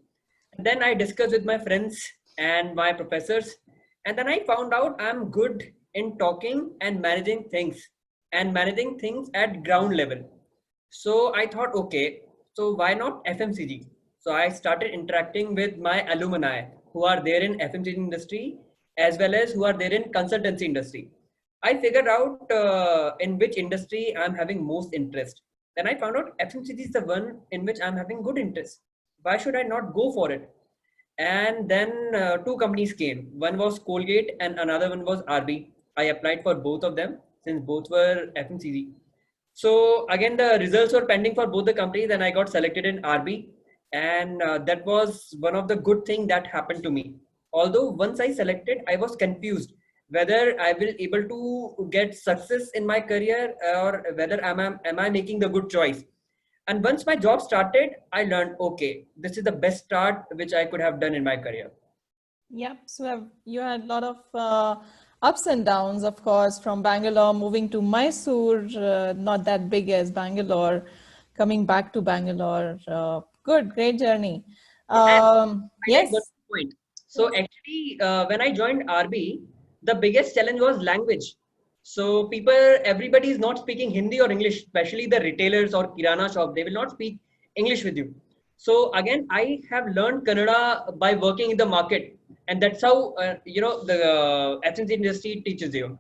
And then I discussed with my friends and my professors. And then I found out I'm good in talking and managing things at ground level. So I thought, okay, so why not FMCG? So I started interacting with my alumni who are there in FMCG industry as well as who are there in consultancy industry. I figured out in which industry I'm having most interest. Then I found out FMCG is the one in which I'm having good interest. Why should I not go for it? And then two companies came. One was Colgate and another one was RB. I applied for both of them since both were FMCG. So again, the results were pending for both the companies, and I got selected in RB, and that was one of the good thing that happened to me. Although once I selected, I was confused whether I will able to get success in my career or whether am I making the good choice. And once my job started, I learned, okay, this is the best start which I could have done in my career. Yep. So you had a lot of ups and downs, of course, from Bangalore moving to Mysore, not that big as Bangalore, coming back to Bangalore. Good, great journey. Highlight one Yes. point. So actually, when I joined RB, the biggest challenge was language. So everybody is not speaking Hindi or English, especially the retailers or Kirana shop. They will not speak English with you. So again, I have learned Kannada by working in the market, and that's how the FMCG industry teaches you.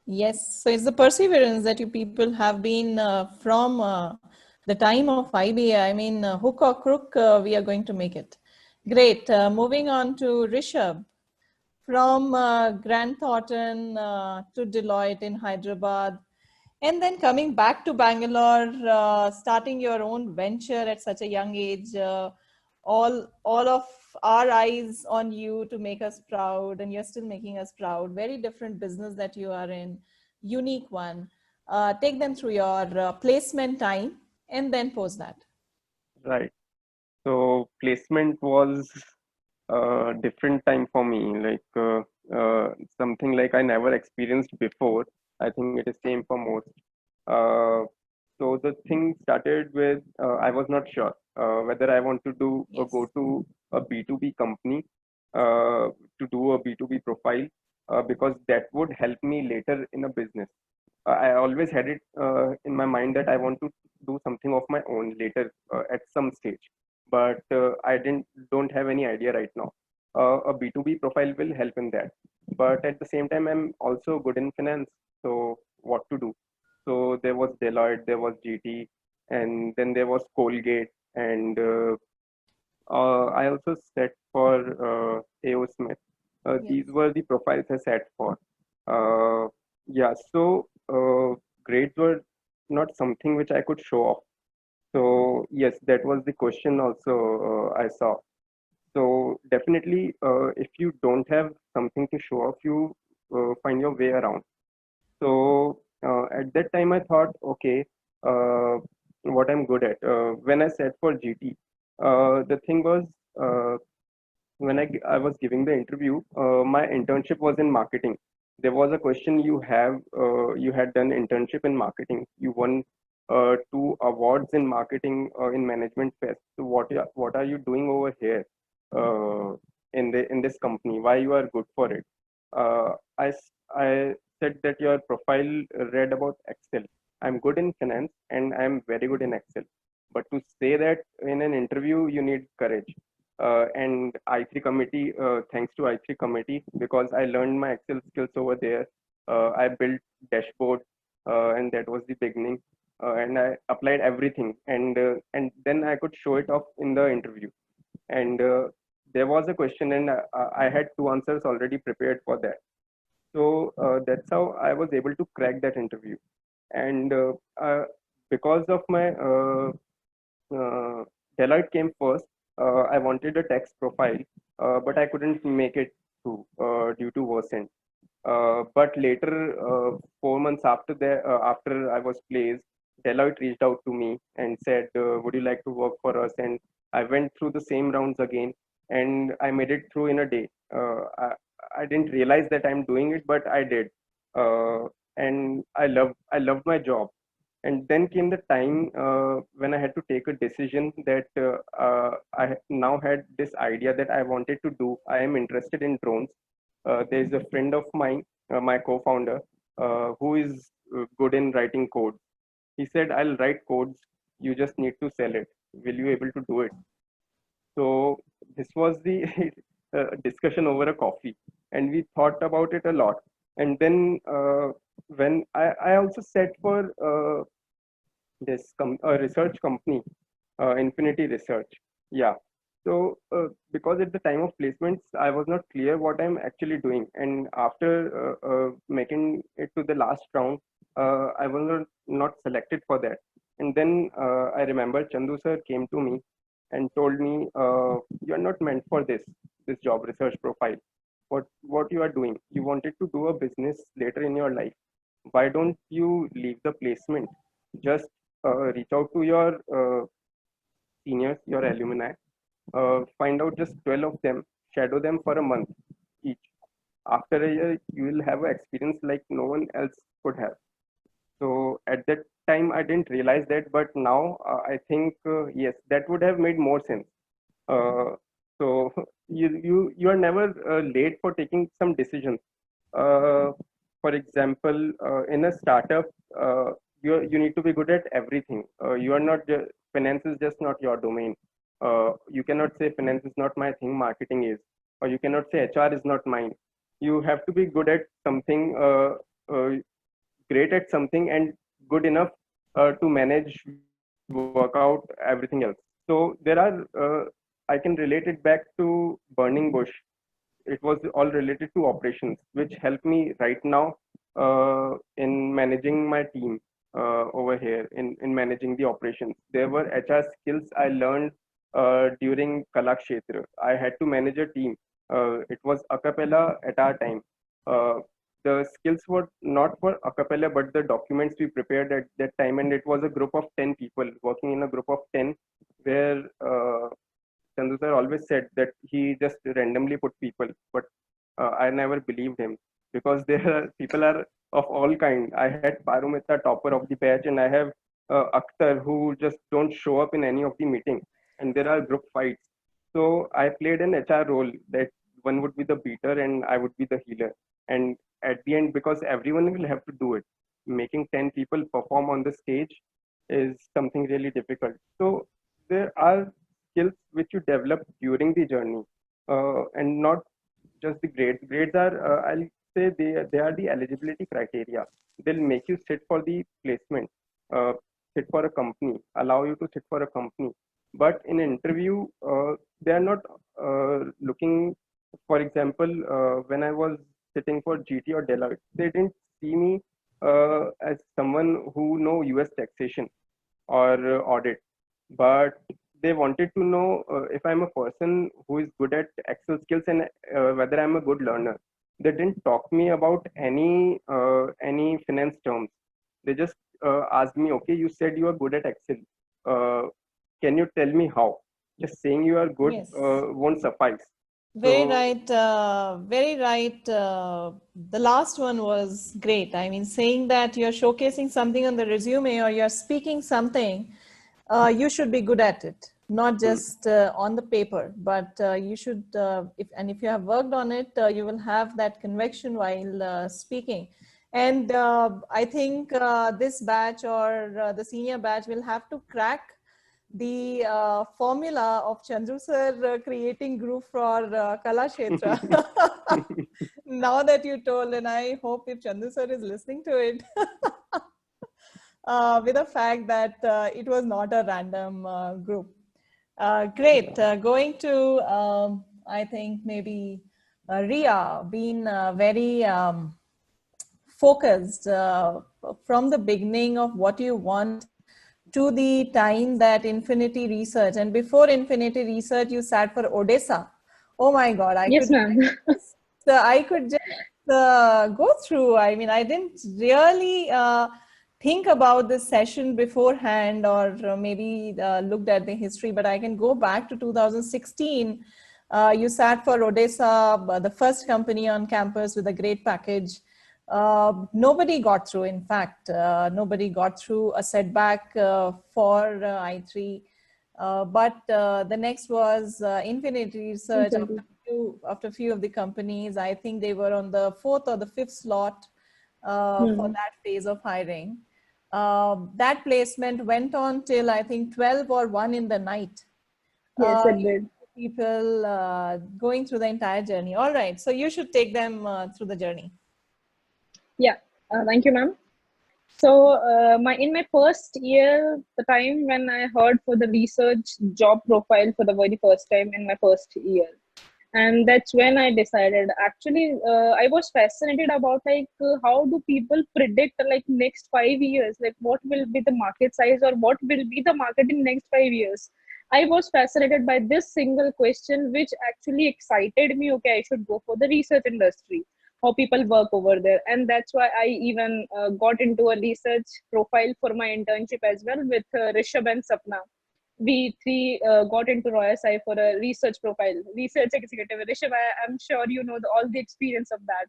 Yes, so it's the perseverance that you people have been from the time of IBA. I mean, hook or crook, we are going to make it. Great. Moving on to Rishabh. From Grant Thornton to Deloitte in Hyderabad, and then coming back to Bangalore, starting your own venture at such a young age. All of our eyes on you to make us proud, and you're still making us proud. Very different business that you are in, unique one. Take them through your placement time and then post that. Right. So placement was a different time for me, like something like I never experienced before. I think it is same for most. Uh, so the thing started with I was not sure whether I want to do go to a B2B company to do a B2B profile because that would help me later in a business. I always had it in my mind that I want to do something of my own later at some stage, but I don't have any idea right now. A B2B profile will help in that, but at the same time, I'm also good in finance. So what to do? So there was Deloitte, there was GT, and then there was Colgate, and I also set for AO Smith. These were the profiles I set for. Yeah, so grades were not something which I could show off. So yes, that was the question also I saw. So definitely, if you don't have something to show off, you find your way around. So at that time, I thought, okay, what I'm good at. When I set for GT, the thing was when I was giving the interview, my internship was in marketing. There was a question you had done internship in marketing. You won two awards in marketing in management fest. So what are you doing over here in this company? Why you are good for it? I said that your profile read about Excel. I'm good in finance and I'm very good in Excel. But to say that in an interview, you need courage. And I3 committee, thanks to I3 committee, because I learned my Excel skills over there. I built dashboard, and that was the beginning. And I applied everything, and then I could show it off in the interview. And there was a question, and I had two answers already prepared for that. So that's how I was able to crack that interview. And because of my Deloitte came first, I wanted a tax profile, but I couldn't make it through due to Versant. But later, 4 months after that, after I was placed, Deloitte reached out to me and said, "Would you like to work for us?" And I went through the same rounds again, and I made it through in a day. I didn't realize that I'm doing it, but I did, and I loved my job. And then came the time when I had to take a decision that I now had this idea that I wanted to do. I am interested in drones. There's a friend of mine, my co-founder, who is good in writing code. He said, "I'll write codes. You just need to sell it. Will you able to do it?" So this was the discussion over a coffee, and we thought about it a lot. And then when I also set for a research company, Infinity Research. Yeah. So because at the time of placements, I was not clear what I'm actually doing. And after making it to the last round, I was not selected for that. And then I remember Chandu sir came to me and told me, "You're not meant for this job, research profile. What you are doing? You wanted to do a business later in your life. Why don't you leave the placement? Just reach out to your seniors, your alumni, find out just 12 of them, shadow them for a month each. After a year, you will have an experience like no one else could have." So at that time, I didn't realize that, but now I think yes, that would have made more sense. So you are never late for taking some decisions. For example, in a startup, you need to be good at everything. You are not finance is just not your domain. You cannot say finance is not my thing, marketing is, or you cannot say HR is not mine. You have to be good at something, great at something, and good enough to manage, work out everything else. So there are, I can relate it back to Burning Bush. It was all related to operations, which help me right now in managing my team over here, in managing the operations. There were HR skills I learned during Kalakshetra. I had to manage a team. It was a cappella at our time. The skills were not for a cappella, but the documents we prepared at that time. And it was a group of 10 people working in a group of 10, where Chandu sir always said that he just randomly put people, but I never believed him, because there are people are of all kind. I had Parumita, topper of the batch, and I have Akhtar, who just don't show up in any of the meeting, and there are group fights. So I played an HR role, that one would be the beater and I would be the healer. And at the end, because everyone will have to do it, making 10 people perform on the stage is something really difficult. So there are skills which you develop during the journey, and not just the grades. Grades are, I'll say, they are the eligibility criteria. They'll make you sit for the placement, sit for a company, allow you to sit for a company. But in an interview, they are not looking. For example, when I was sitting for GT or Deloitte, they didn't see me as someone who know US taxation or audit, but they wanted to know if I'm a person who is good at Excel skills, and whether I'm a good learner. They didn't talk me about any finance terms. They just asked me, "Okay, you said you are good at Excel. Can you tell me how?" Just saying you are good Yes. won't suffice. Very So- right. Very right. The last one was great. I mean, saying that you're showcasing something on the resume or you're speaking something, you should be good at it, not just on the paper, but you should, if you have worked on it, you will have that conviction while speaking. And I think this batch or the senior batch will have to crack the formula of Chandru sir creating group for Kala Kshetra. Now that you told, and I hope if Chandru sir is listening to it, with the fact that it was not a random group. Great. Going to, I think maybe Ria, being very focused from the beginning of what you want to the time that Infinity Research, and before Infinity Research, you sat for Odessa. Oh my God, Yes, ma'am. I could just go through. I mean, I didn't really think about this session beforehand or maybe looked at the history, but I can go back to 2016. You sat for Odessa, the first company on campus with a great package. Nobody got through, in fact, nobody got through a setback for I3. But the next was Infinity Research. After a few of the companies, I think they were on the 4th or the 5th slot for that phase of hiring. That placement went on till I think 12 or 1 in the night. Yes, it did. People going through the entire journey. All right, so you should take them through the journey. Yeah, thank you, ma'am. So in my first year, the time when I heard for the research job profile for the very first time in my first year, and that's when I decided. Actually, I was fascinated about like how do people predict like next 5 years, like what will be the market size or what will be the market in next 5 years. I was fascinated by this single question, which actually excited me. Okay, I should go for the research industry, how people work over there, and that's why I even got into a research profile for my internship as well with Rishabh and Sapna. We three got into Roy SI for a research profile, research executive. Rishabh, I'm sure you know all the experience of that.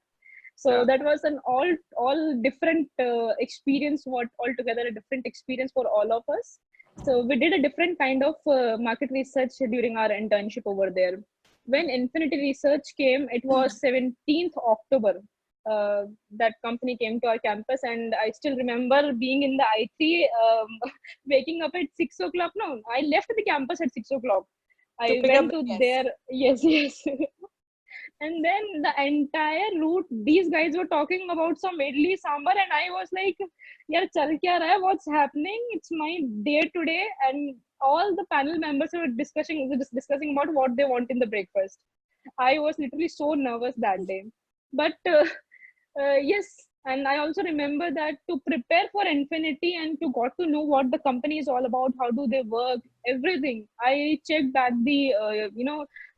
So that was an all different experience. What altogether a different experience for all of us. So we did a different kind of market research during our internship over there. When Infinity Research came, it was 17th October. That company came to our campus, and I still remember being in the I3, waking up at 6 o'clock. No, I left the campus at 6 o'clock. I went to there. Yes, yes. And then the entire route, these guys were talking about some idli sambar, and I was like, "Yaar, chal kya raha hai? What's happening? It's my day today." And all the panel members were discussing about what they want in the breakfast. I was literally so nervous that day. But yes, and I also remember that to prepare for Infinity and to got to know what the company is all about, how do they work, everything. I checked back the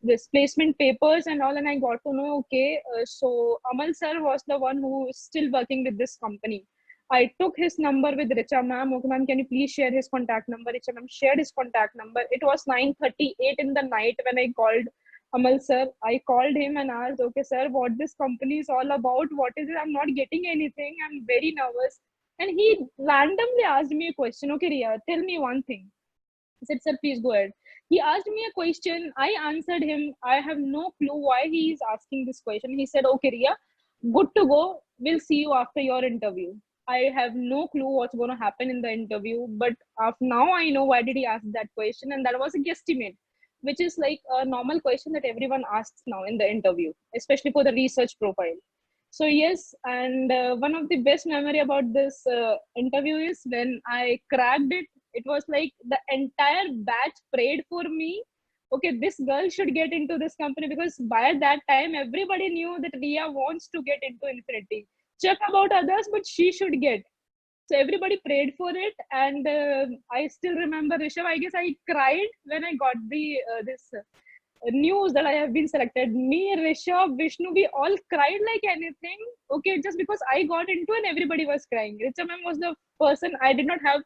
this placement papers and all, and I got to know, okay, so Amal sir was the one who is still working with this company. I took his number with Richa ma'am. Okay, ma'am, can you please share his contact number? Richa ma'am shared his contact number. It was 9:38 in the night when I called Amal sir. I called him and asked, okay, sir, what this company is all about? What is it? I'm not getting anything. I'm very nervous. And he randomly asked me a question. Okay, Ria, tell me one thing. I said, sir, please go ahead. He asked me a question. I answered him. I have no clue why he is asking this question. He said, okay, Ria, good to go. We'll see you after your interview. I have no clue what's going to happen in the interview. But now I know why did he ask that question. And that was a guesstimate, which is like a normal question that everyone asks now in the interview, especially for the research profile. So yes, and one of the best memory about this interview is when I cracked it. It was like the entire batch prayed for me. Okay, this girl should get into this company, because by that time everybody knew that Ria wants to get into Infinity. Check about others, but she should get. So everybody prayed for it, and I still remember, Rishabh, I guess I cried when I got the this news that I have been selected. Me, Rishabh, Vishnu, we all cried like anything. Okay, just because I got into and everybody was crying. Richa ma'am was the person. I did not have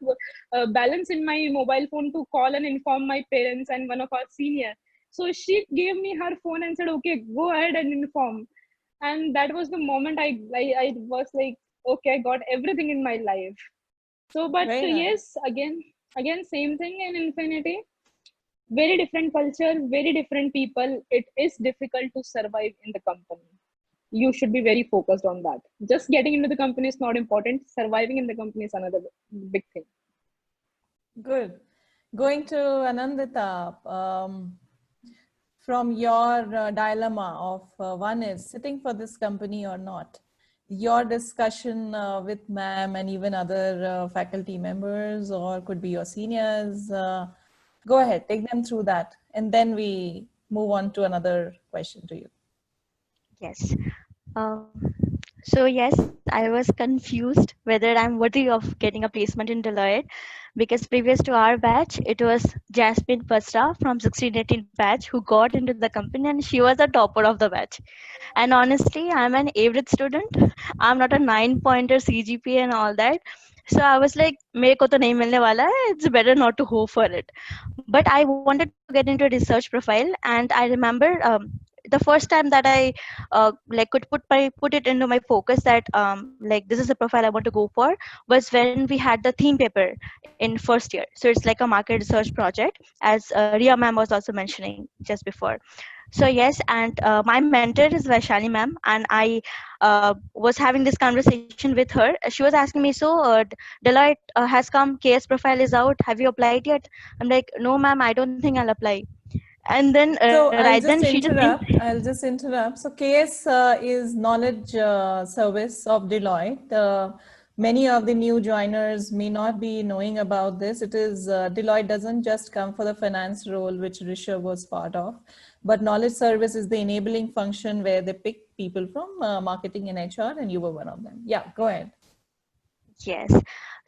balance in my mobile phone to call and inform my parents and one of our senior. So she gave me her phone and said, "Okay, go ahead and inform." And that was the moment I was like, okay, I got everything in my life. So, but yes, again, same thing in Infinity. Very different culture, very different people. It is difficult to survive in the company. you should be very focused on that. Just getting into the company is not important. Surviving in the company is another big thing. Good. Going to Anandita, from your dilemma of one is sitting for this company or not, your discussion with ma'am and even other faculty members, or could be your seniors, go ahead, take them through that, and then we move on to another question to you. Yes. So yes, I was confused whether I'm worthy of getting a placement in Deloitte, because previous to our batch, it was Jasmine Pasra from 1618 batch who got into the company, and she was the topper of the batch. And honestly, I'm an average student. I'm not a 9-pointer CGPA and all that. So I was like, मेरे को तो नहीं मिलने वाला है. It's better not to hope for it. But I wanted to get into a research profile, and I remember the first time that I like could put it into my focus that like this is a profile I want to go for was when we had the theme paper in first year. So it's like a market research project, as Ria ma'am was also mentioning just before. So yes, and my mentor is Vaishali ma'am, and I was having this conversation with her. She was asking me, so Deloitte has come, KS profile is out, have you applied yet? I'm like, no ma'am, I don't think I'll apply. And then So right then she just I'll just interrupt. So KS is knowledge service of Deloitte. Many of the new joiners may not be knowing about this. It is Deloitte doesn't just come for the finance role, which Rishabh was part of, but knowledge service is the enabling function where they pick people from marketing and HR, and you were one of them. Yeah, go ahead. Yes.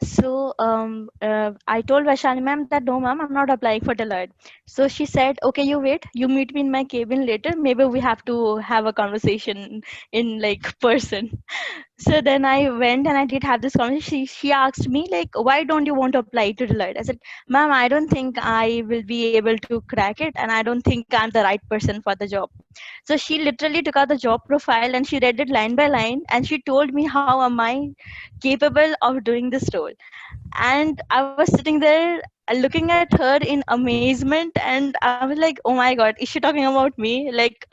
So I told Vaishali ma'am that no ma'am, I'm not applying for Deloitte. So she said, okay, you wait, you meet me in my cabin later. Maybe we have to have a conversation in like person. So then I went and I did have this conversation. She asked me like, why don't you want to apply to Deloitte? I said, ma'am, I don't think I will be able to crack it, and I don't think I'm the right person for the job. So she literally took out the job profile and she read it line by line, and she told me how am I capable of doing this role. And I was sitting there looking at her in amazement, and I was like, oh my god, is she talking about me? Like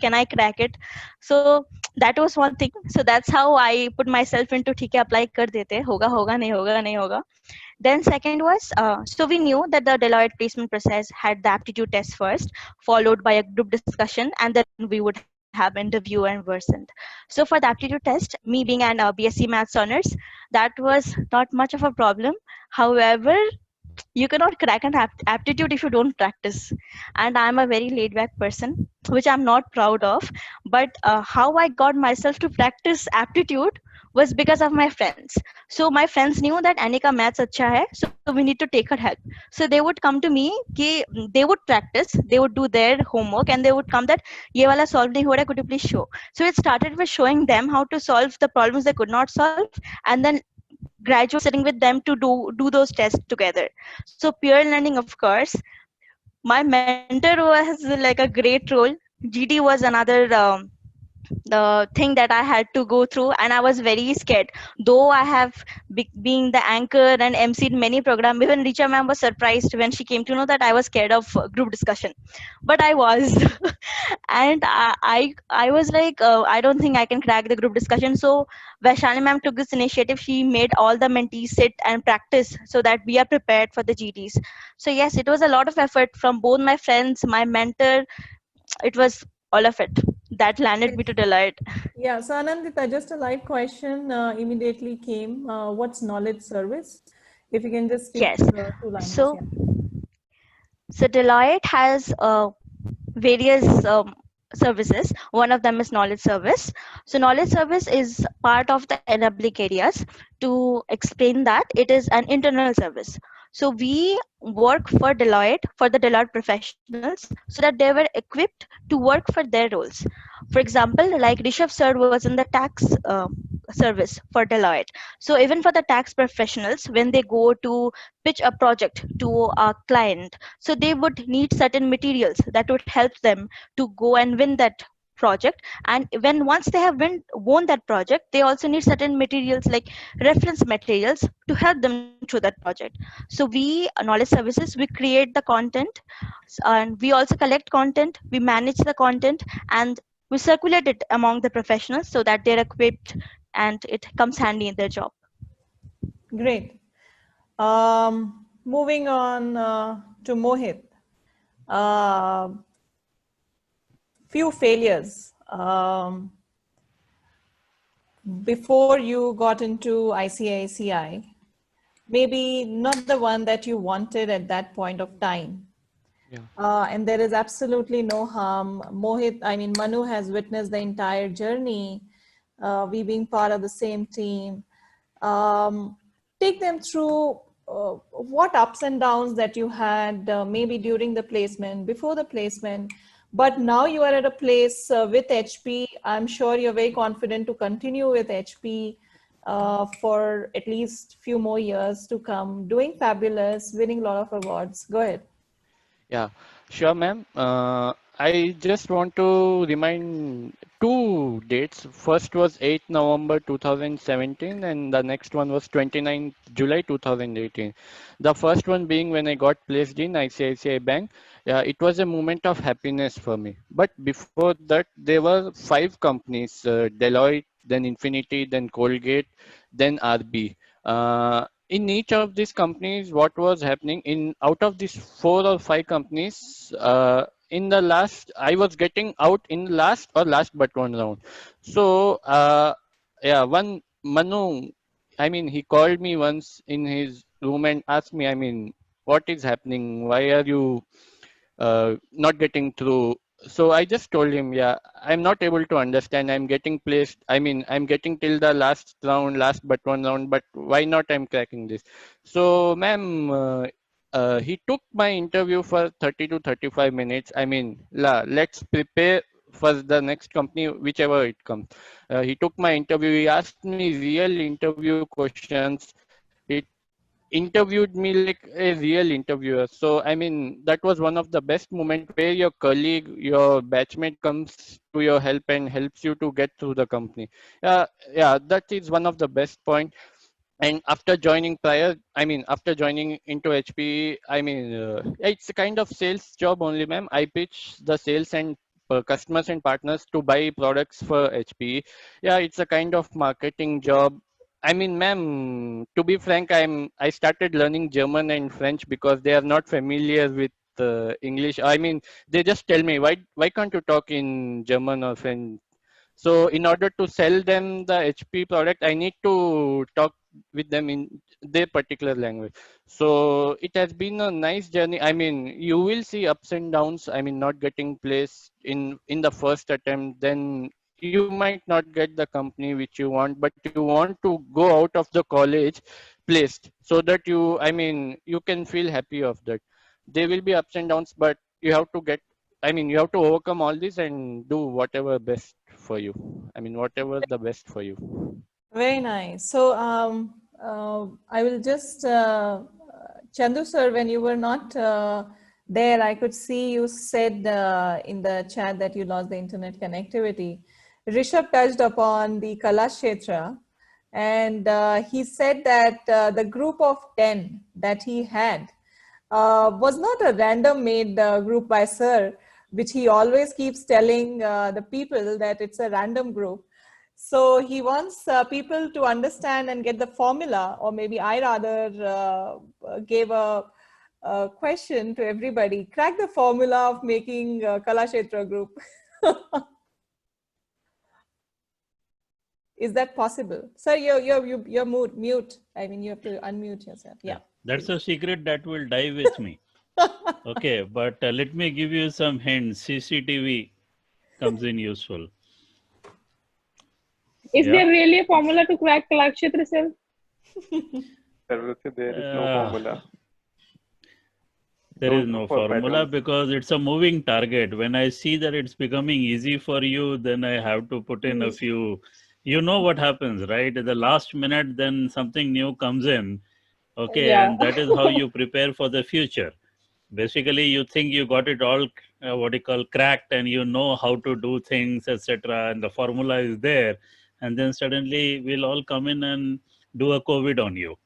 can I crack it? So that was one thing. So that's how I put myself into ठीक है apply कर देते, होगा होगा नहीं होगा. Then second was, so we knew that the Deloitte placement process had the aptitude test first, followed by a group discussion, and then we would have interview and versant. So for the aptitude test, me being an BSc Maths honors, that was not much of a problem. However, you cannot crack an aptitude if you don't practice. And I'm a very laid back person, which I'm not proud of. But how I got myself to practice aptitude was because of my friends. So my friends knew that Anika maths acha hai, so we need to take her help. So they would come to me, they would practice, they would do their homework, and they would come that, ye wala solve nahi ho raha, could you please show? So it started with showing them how to solve the problems they could not solve, and then gradually sitting with them to do those tests together. So peer learning, of course. My mentor was like a great role. GD was another the thing that I had to go through, and I was very scared. Though I have being the anchor and emceed many programs, even Richa ma'am was surprised when she came to know that I was scared of group discussion, but I was. And I was like, I don't think I can crack the group discussion. So Vaishali ma'am took this initiative. She made all the mentees sit and practice so that we are prepared for the GDs. So yes, it was a lot of effort from both my friends, my mentor. It was all of it that landed me to Deloitte. Yeah, so Anandita, just a live question immediately came. What's knowledge service? If you can just speak Yes. 2 lines. So, yeah. so Deloitte has various services. One of them is knowledge service. So knowledge service is part of the enabling areas. To explain that, it is an internal service. So we work for Deloitte, for the Deloitte professionals, so that they were equipped to work for their roles. For example, like Rishabh sir was in the tax service for Deloitte. So even for the tax professionals, when they go to pitch a project to a client, so they would need certain materials that would help them to go and win that project. And when once they have won that project, they also need certain materials like reference materials to help them through that project. So we knowledge services, we create the content, and we also collect content, we manage the content, and we circulate it among the professionals so that they're equipped and it comes handy in their job. Great. Moving on to Mohit. Few failures before you got into ICICI. Maybe not the one that you wanted at that point of time. Yeah. And there is absolutely no harm. Mohit, I mean, Manu has witnessed the entire journey. We being part of the same team. Take them through what ups and downs that you had maybe during the placement, before the placement, but now you are at a place with HP. I'm sure you're very confident to continue with HP for at least few more years to come, doing fabulous, winning a lot of awards. Go ahead. Yeah, sure, ma'am. I just want to remind two dates. First was 8th November 2017, and the next one was 29th July 2018. The first one being when I got placed in ICICI Bank. Yeah, it was a moment of happiness for me. But before that, there were 5 companies: Deloitte, then Infinity, then Colgate, then RB. In each of these companies, what was happening in out of these 4 or 5 companies, in the last, I was getting out in last or last but one round. So yeah, one Manu, I mean, he called me once in his room and asked me, I mean, what is happening? Why are you not getting through? So I just told him, yeah, I'm not able to understand. I'm getting placed. I mean, I'm getting till the last round, last but one round, but why not I'm cracking this? So, ma'am, he took my interview for 30 to 35 minutes. I mean, let's prepare for the next company, whichever it comes. He took my interview. He asked me real interview questions. He interviewed me like a real interviewer. So I mean, that was one of the best moment where your colleague, your batchmate comes to your help and helps you to get through the company. Yeah, that is one of the best point. And after joining after joining into HP, it's a kind of sales job only, ma'am. I pitch the sales and customers and partners to buy products for HP. Yeah, it's a kind of marketing job. I mean, ma'am, to be frank, I started learning German and French because they are not familiar with English. I mean, they just tell me, why can't you talk in German or French? So in order to sell them the HP product, I need to talk with them in their particular language. So it has been a nice journey. I mean, you will see ups and downs. I mean, not getting placed in the first attempt, then you might not get the company which you want, but you want to go out of the college placed so that you can feel happy of that. There will be ups and downs, but you have to you have to overcome all this and do whatever best for you. I mean, whatever the best for you. Very nice. So I will just, Chandu sir, when you were not there, I could see you said in the chat that you lost the internet connectivity. Rishabh touched upon the Kala Kshetra, and he said that the group of 10 that he had was not a random made group by sir, which he always keeps telling the people that it's a random group. So he wants people to understand and get the formula, or maybe I rather gave a question to everybody, crack the formula of making Kala Kshetra group. Is that possible? Sir, you're mute. I mean, you have to unmute yourself. Yeah. That's a secret that will die with me. Okay, but let me give you some hints. CCTV comes in useful. Is there really a formula to crack Kala Kshetra, sir? There is no formula. There is no formula because it's a moving target. When I see that it's becoming easy for you, then I have to put in a few. You know what happens, right? At the last minute, then something new comes in. Okay, Yeah. and that is how you prepare for the future. Basically, you think you got it all, cracked, and you know how to do things, etc. And the formula is there. And then suddenly we'll all come in and do a COVID on you,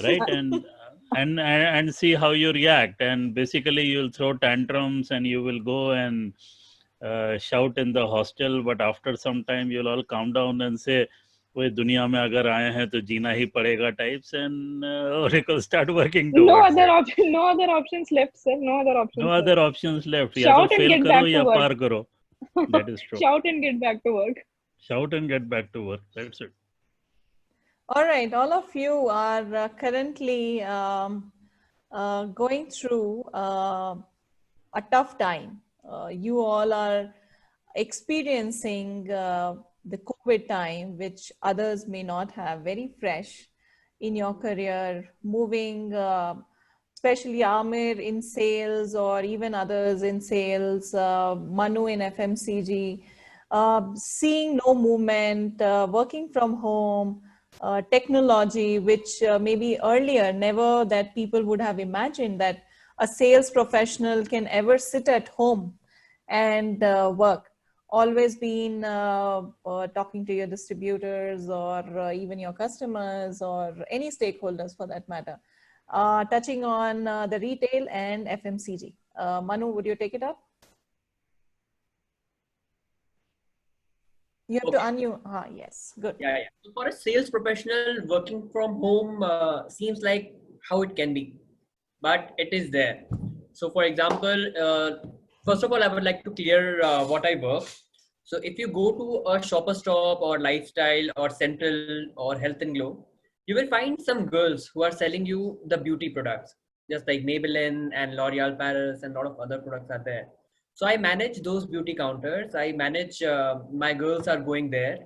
right? And see how you react. And basically, you'll throw tantrums, and you will go and shout in the hostel, but after some time you'll all calm down and say, "वो दुनिया में अगर आए हैं तो जीना ही पड़ेगा" types, and Oracle start working No towards other it. option. No other options left, sir. No other options. No sir. other options left. या तो Shout and fail get करो back या to work. पार करो. That is true. Shout and get back to work. Shout and get back to work. That's it. All right, all of you are currently going through a tough time. You all are experiencing the COVID time, which others may not have, very fresh in your career, moving, especially Amir in sales or even others in sales, Manu in FMCG, seeing no movement, working from home, technology, which maybe earlier never that people would have imagined that a sales professional can ever sit at home and work. Always been talking to your distributors or even your customers or any stakeholders for that matter. Touching on the retail and FMCG. Manu, would you take it up? You have to unmute. Yes, good. Yeah. So for a sales professional, working from home seems like how it can be, but it is there. So for example, first of all, I would like to clear what I work. So if you go to a Shopper Stop or Lifestyle or Central or Health and Glow, you will find some girls who are selling you the beauty products, just like Maybelline and L'Oreal Paris, and a lot of other products are there. So I manage those beauty counters. I manage, my girls are going there,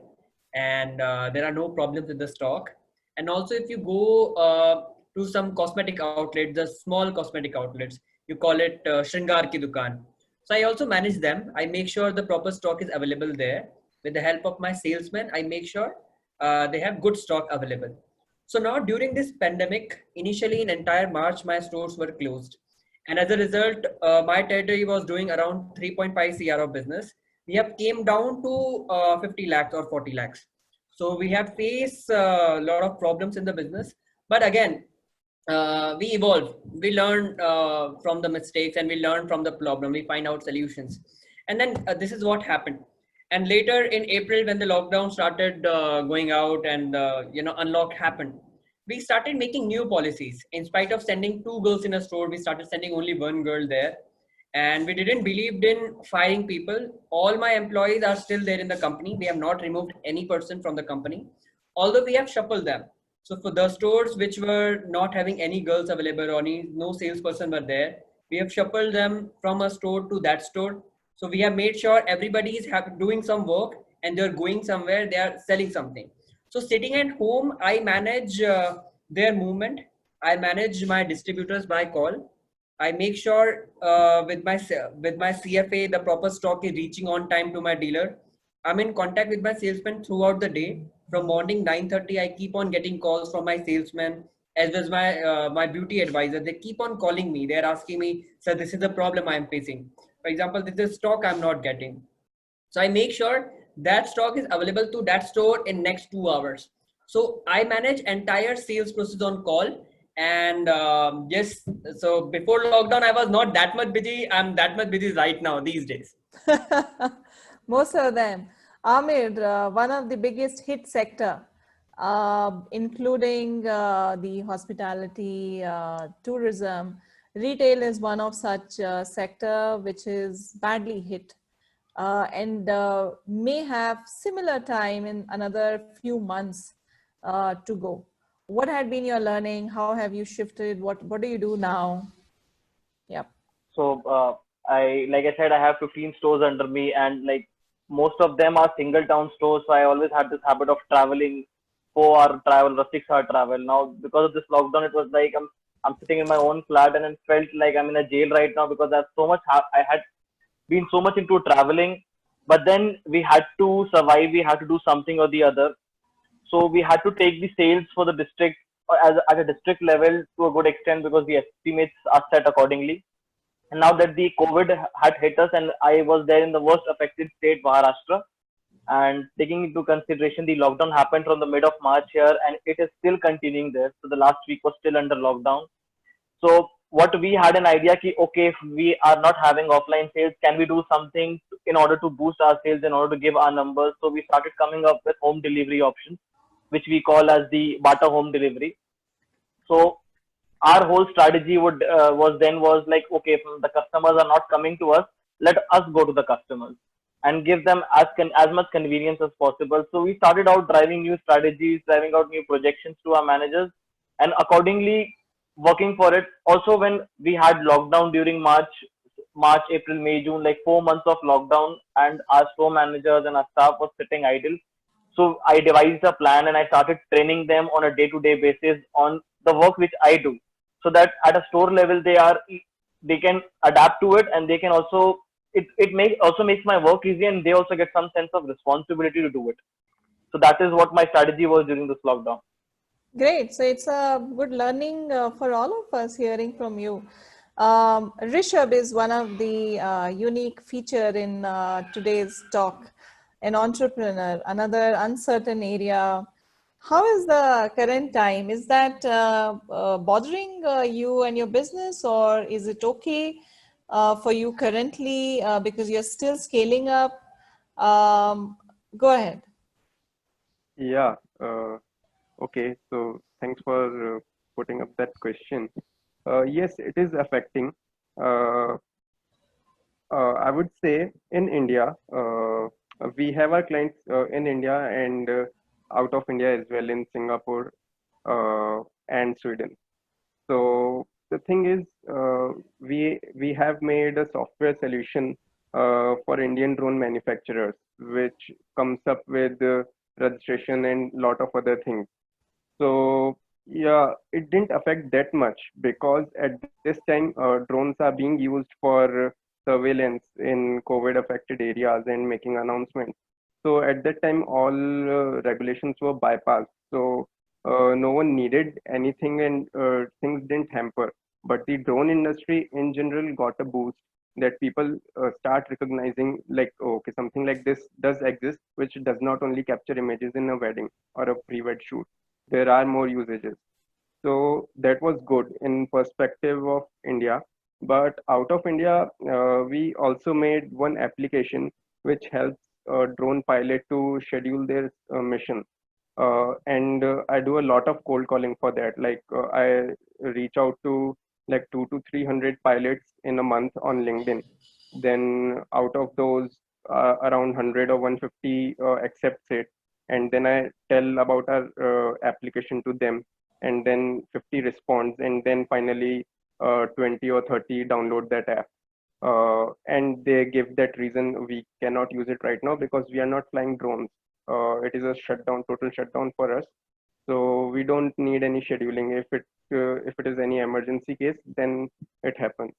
and there are no problems with the stock. And also if you go to some cosmetic outlets, the small cosmetic outlets, you call it Shringar Ki Dukan. So I also manage them. I make sure the proper stock is available there. With the help of my salesmen, I make sure they have good stock available. So now during this pandemic, initially in entire March, my stores were closed. And as a result, my territory was doing around 3.5 CR of business. We have came down to 50 lakhs or 40 lakhs. So we have faced a lot of problems in the business. But again, we evolve, we learn from the mistakes, and we learn from the problem, we find out solutions. And then this is what happened. And later in April, when the lockdown started going out and unlock happened, we started making new policies. In spite of sending 2 girls in a store, we started sending only 1 girl there. And we didn't believe in firing people. All my employees are still there in the company. We have not removed any person from the company, although we have shuffled them. So for the stores which were not having any girls available or no salesperson were there, we have shuffled them from a store to that store. So we have made sure everybody is doing some work and they're going somewhere, they are selling something. So sitting at home, I manage their movement. I manage my distributors by call. I make sure with my CFA, the proper stock is reaching on time to my dealer. I'm in contact with my salesman throughout the day. From morning 9:30, I keep on getting calls from my salesman as well as my beauty advisor. They keep on calling me. They're asking me, "Sir, this is the problem I'm facing. For example, this is stock I'm not getting." So I make sure that stock is available to that store in next 2 hours. So I manage entire sales process on call. And yes, so before lockdown, I was not that much busy. I'm that much busy right now these days. Most of them. Amir, one of the biggest hit sector, including the hospitality, tourism, retail is one of such sector which is badly hit and may have similar time in another few months to go. What had been your learning? How have you shifted? What do you do now? Yep. So like I said, I have 15 stores under me, and like most of them are single town stores. So I always had this habit of traveling, 4-hour travel or 6-hour travel. Now because of this lockdown, it was like I'm sitting in my own flat, and it felt like I'm in a jail right now because there's so much I had been so much into traveling, but then we had to survive. We had to do something or the other. So we had to take the sales for the district at a district level to a good extent because the estimates are set accordingly. And now that the COVID had hit us, and I was there in the worst affected state, Maharashtra, and taking into consideration the lockdown happened from the mid of March here, and it is still continuing there. So the last week was still under lockdown. So what we had an idea ki, okay, if we are not having offline sales, can we do something in order to boost our sales, in order to give our numbers? So we started coming up with home delivery options, which we call as the Bata home delivery. So our whole strategy was like, okay, if the customers are not coming to us, let us go to the customers and give them as much convenience as possible. So we started out driving new strategies, driving out new projections to our managers, and accordingly working for it. Also, when we had lockdown during March, April, May, June, like 4 months of lockdown, and our store managers and our staff was sitting idle. So I devised a plan and I started training them on a day-to-day basis on the work which I do, so that at a store level they can adapt to it, and they can also also makes my work easy, and they also get some sense of responsibility to do it. So that is what my strategy was during this lockdown. Great. So it's a good learning for all of us hearing from you. Rishabh is one of the unique feature in today's talk, an entrepreneur, another uncertain area. How is the current time? Is that bothering you and your business, or is it okay for you currently because you're still scaling up? Go ahead. Yeah. Okay. So thanks for putting up that question. Yes, it is affecting. I would say in India, we have our clients in India and out of India as well, in Singapore and Sweden. So the thing is, we have made a software solution for Indian drone manufacturers, which comes up with registration and lot of other things. So yeah, it didn't affect that much because at this time drones are being used for surveillance in COVID affected areas and making announcements. So at that time, all regulations were bypassed. So no one needed anything, and things didn't hamper. But the drone industry in general got a boost, that people start recognizing like, oh, okay, something like this does exist, which does not only capture images in a wedding or a pre-wed shoot. There are more usages. So that was good in perspective of India. But out of India, we also made one application which helps a drone pilot to schedule their mission. And I do a lot of cold calling for that. Like I reach out to like 200 to 300 pilots in a month on LinkedIn. Then out of those, around 100 or 150 accepts it, and then I tell about our application to them, and then 50 responds, and then finally 20 or 30 download that app. And they give that reason we cannot use it right now because we are not flying drones. It is a shutdown, total shutdown for us. So we don't need any scheduling. If it is any emergency case, then it happens.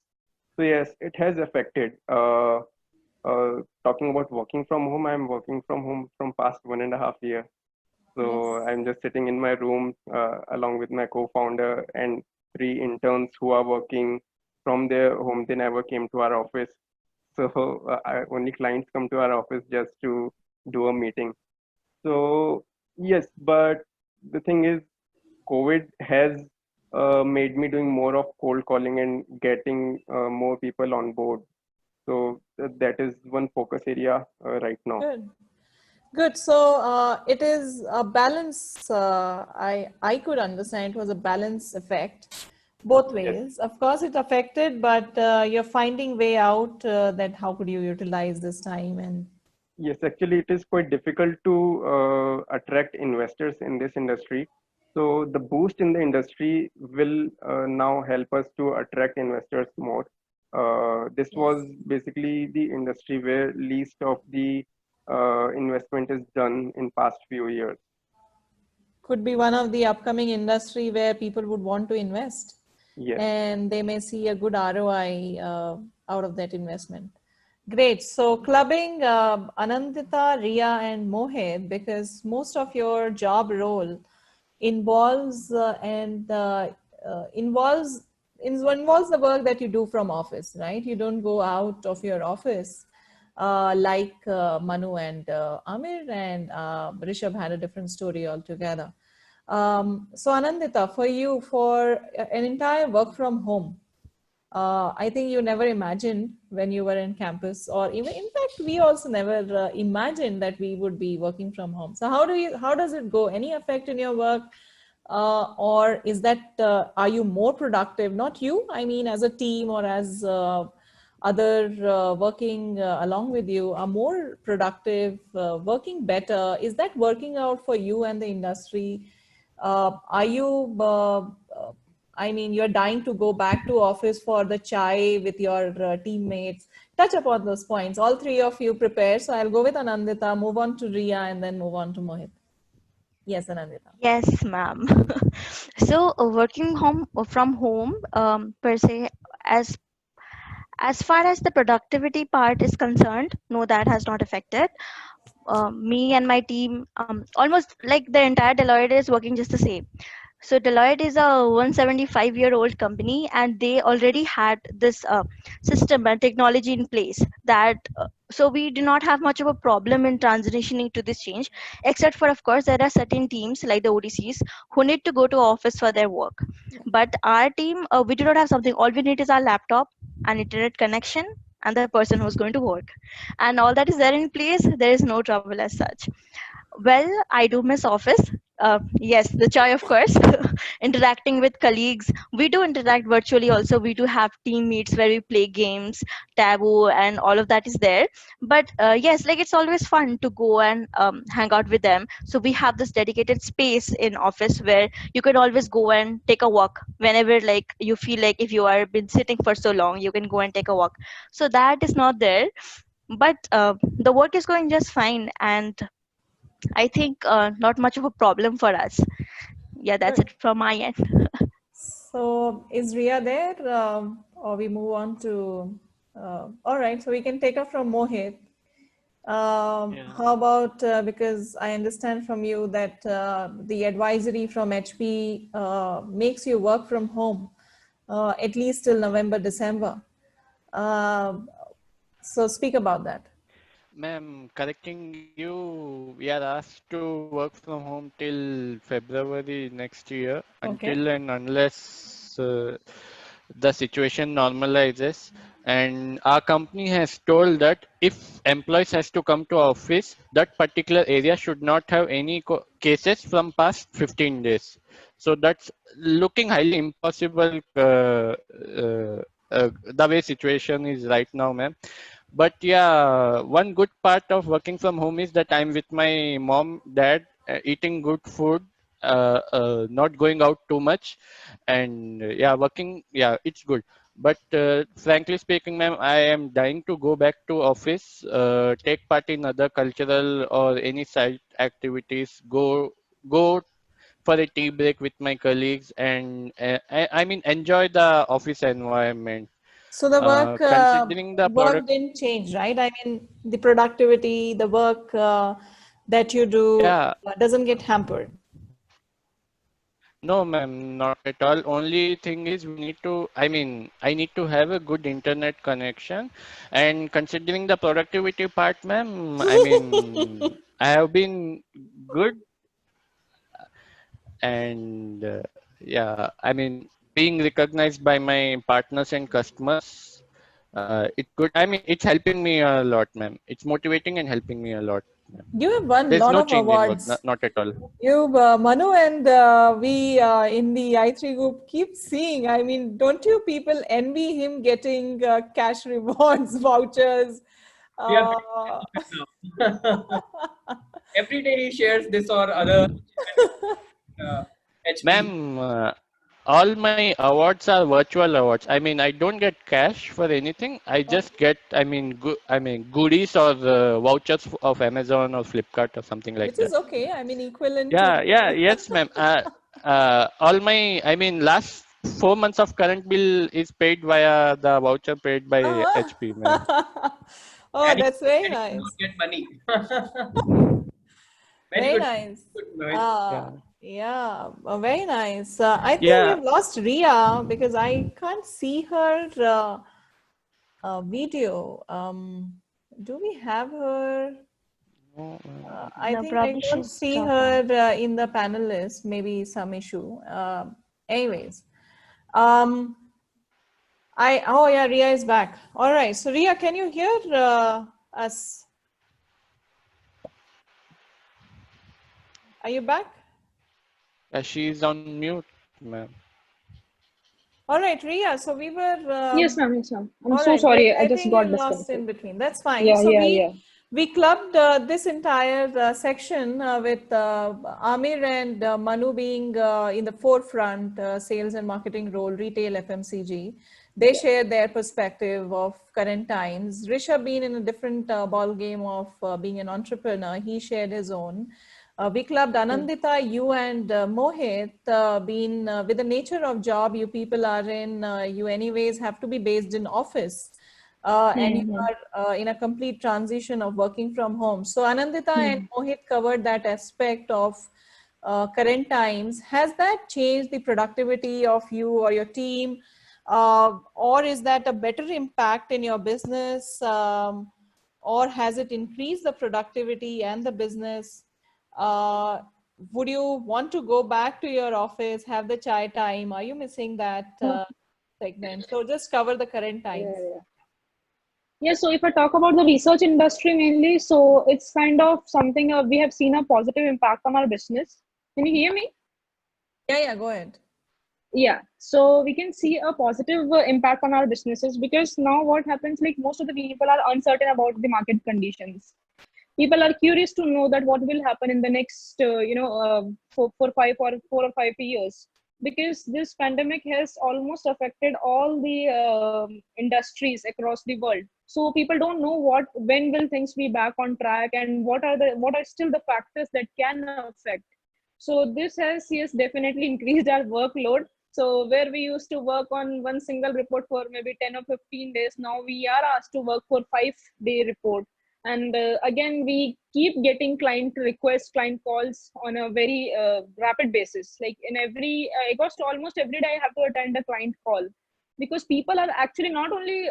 So yes, it has affected. Talking about working from home, I'm working from home from past 1.5 years. So Yes. I'm just sitting in my room along with my co-founder and 3 interns who are working from their home. They never came to our office. So only clients come to our office just to do a meeting. So yes, but the thing is, COVID has made me doing more of cold calling and getting more people on board. So that is one focus area right now. Good. Good. So it is a balance. I could understand it was a balance effect both ways. Of course, it affected, but you're finding way out that how could you utilize this time and. Yes, actually, it is quite difficult to attract investors in this industry. So the boost in the industry will now help us to attract investors more. This was basically the industry where least of the investment is done in past few years. Could be one of the upcoming industry where people would want to invest. Yes. And they may see a good ROI out of that investment. Great. So clubbing Anandita, Ria, and Mohit, because most of your job role involves involves the work that you do from office, right? You don't go out of your office like Manu and Amir, and Rishabh had a different story altogether. So Anandita, for you, for an entire work from home, I think you never imagined when you were in campus, or even in fact, we also never imagined that we would be working from home. So how does it go? Any effect in your work? Or is that, are you more productive? Not you, I mean, as a team or as other working along with you are more productive, working better. Is that working out for you and the industry? Are you, I mean, you're dying to go back to office for the chai with your teammates? Touch upon those points. All three of you prepare. So I'll go with Anandita, move on to Ria, and then move on to Mohit. Yes, Anandita. Yes, ma'am. So working from home per se, as far as the productivity part is concerned, no, that has not affected. Me and my team, almost like the entire Deloitte is working just the same. So Deloitte is a 175-year-old company, and they already had this system and technology in place that so we do not have much of a problem in transitioning to this change, except for, of course, there are certain teams like the ODCs who need to go to office for their work. But our team, we do not have something. All we need is our laptop, an internet connection, and the person who's going to work, and all that is there in place. There is no trouble as such. Well, I do miss office. Yes, the chai, of course. Interacting with colleagues. We do interact virtually also. We do have team meets where we play games, taboo, and all of that is there. But yes, like it's always fun to go and hang out with them. So we have this dedicated space in office where you can always go and take a walk whenever like you feel like if you are been sitting for so long, you can go and take a walk. So that is not there. But the work is going just fine, and I think not much of a problem for us. Yeah, that's it from my end. So is Ria there, or we move on to, all right, so we can take up from Mohit. How about, because I understand from you that the advisory from HP makes you work from home at least till November, December. So speak about that. Ma'am, correcting you, we are asked to work from home till February next year, until and unless the situation normalizes. And our company has told that if employees has to come to office, that particular area should not have any cases from past 15 days. So that's looking highly impossible the way situation is right now, ma'am. But yeah, one good part of working from home is that I'm with my mom, dad, eating good food, not going out too much, and yeah, working. Yeah, it's good. But frankly speaking, ma'am, I am dying to go back to office, take part in other cultural or any side activities, go for a tea break with my colleagues, and I mean enjoy the office environment. So the work, Considering the work didn't change, right? I mean, the productivity, the work that you do doesn't get hampered. No, ma'am, not at all. Only thing is we need to, I mean, I need to have a good internet connection. And considering the productivity part, ma'am, I mean, I have been good. And yeah, I mean, being recognized by my partners and customers, it's good. I mean, it's helping me a lot, ma'am. It's motivating and helping me a lot. You have won a There's lot no of change in awards. work, not at all. You, Manu, and we in the i3 group keep seeing. I mean, don't you people envy him getting cash rewards, vouchers? Every day he shares this or other. Ma'am, all my awards are virtual awards. I mean, I don't get cash for anything. I just get, I mean, goodies or vouchers of Amazon or Flipkart or something like Which that. is okay. I mean, equivalent. Yes, ma'am. All my, I mean, last 4 months of current bill is paid via the voucher paid by HP, ma'am. Oh, and that's very nice. Get money. Very nice. Yeah, very nice. I think we've lost Ria because I can't see her video. Do we have her? I think I don't see her in the panel list. Maybe some issue. Anyways, Oh yeah, Ria is back. All right. So Ria, can you hear us? Are you back? She's on mute, ma'am. All right, Ria. So we were. Yes, ma'am. Yes, ma'am. I'm All so right. sorry. I I just think you got lost disconnected. in between. That's fine. Yeah, So yeah. we clubbed this entire section with Amir and Manu being in the forefront, sales and marketing role, retail FMCG. They shared their perspective of current times. Rishabh being in a different ball game of being an entrepreneur. He shared his own. We clubbed Anandita, you and Mohit, being with the nature of job you people are in, you anyways have to be based in office. And you are in a complete transition of working from home. So Anandita and Mohit covered that aspect of current times. Has that changed the productivity of you or your team? Or is that a better impact in your business? Or has it increased the productivity and the business? Would you want to go back to your office, have the chai time? Are you missing that segment? So just cover the current times. Yeah, so if I talk about the research industry mainly, so it's kind of something we have seen a positive impact on our business. Can you hear me? Yeah, go ahead. Yeah, so we can see a positive impact on our businesses because now what happens, like most of the people are uncertain about the market conditions. People are curious to know that what will happen in the next, 4 or 5 years, because this pandemic has almost affected all the industries across the world. So people don't know when will things be back on track, and what are still the factors that can affect. So this has, yes, definitely increased our workload. So where we used to work on one single report for maybe 10 or 15 days, now we are asked to work for 5-day report. And again, we keep getting client requests, client calls on a very rapid basis. Like I got almost every day I have to attend a client call, because people are actually not only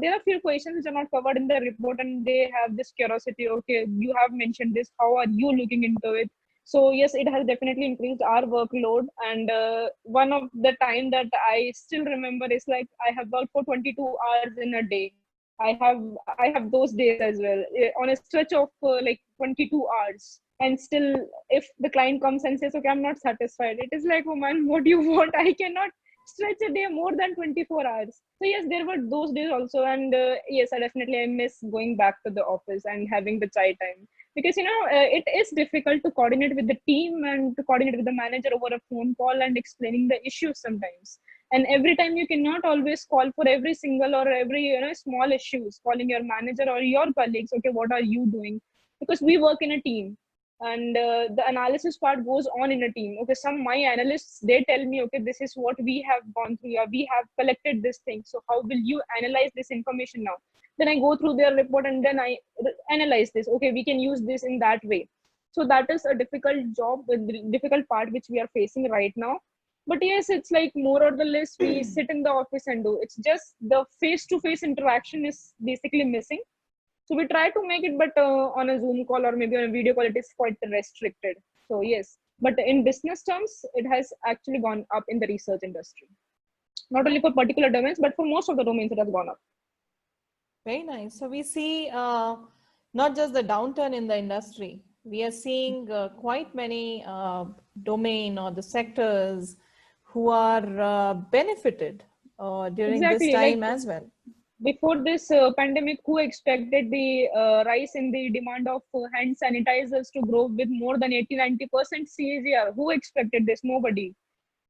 there are few questions which are not covered in the report, and they have this curiosity. Okay, you have mentioned this. How are you looking into it? So yes, it has definitely increased our workload. And one of the time that I still remember is like I have worked for 22 hours in a day. I have those days as well, on a stretch of like 22 hours. And still, if the client comes and says, okay, I'm not satisfied, it is like, oh man, what do you want? I cannot stretch a day more than 24 hours. So yes, there were those days also. And yes, I miss going back to the office and having the chai time, because it is difficult to coordinate with the team and to coordinate with the manager over a phone call and explaining the issues sometimes. And every time you cannot always call for every single or every small issues, calling your manager or your colleagues, okay, what are you doing? Because we work in a team, and the analysis part goes on in a team. Okay, my analysts, they tell me, okay, this is what we have gone through, or we have collected this thing, so how will you analyze this information now? Then I go through their report and then I analyze this. Okay, we can use this in that way. So that is a difficult part which we are facing right now. But yes, it's like more or less we sit in the office and do. It's just the face-to-face interaction is basically missing. So we try to make it, but on a Zoom call or maybe on a video call, it is quite restricted. So yes, but in business terms, it has actually gone up in the research industry. Not only for particular domains, but for most of the domains, it has gone up. Very nice. So we see not just the downturn in the industry, we are seeing quite many domain or the sectors who are benefited during this time as well. Before this pandemic, who expected the rise in the demand of hand sanitizers to grow with more than 80-90% CAGR? Who expected this? Nobody.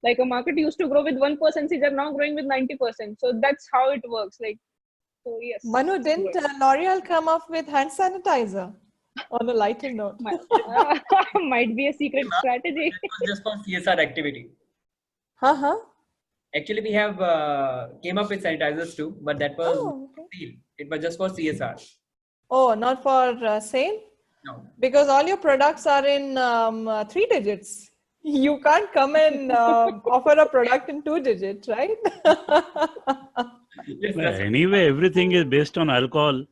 Like a market used to grow with 1% CAGR, now growing with 90%. So that's how it works. Like, so yes. Manu, didn't L'Oreal come up with hand sanitizer? On a lighter note. Might be a secret strategy. Just for CSR activity. Actually, we have came up with sanitizers too, but that was it was just for CSR. Oh, not for sale? No. Because all your products are in 3 digits. You can't come and offer a product in 2 digits, right? Yes, anyway, everything is based on alcohol.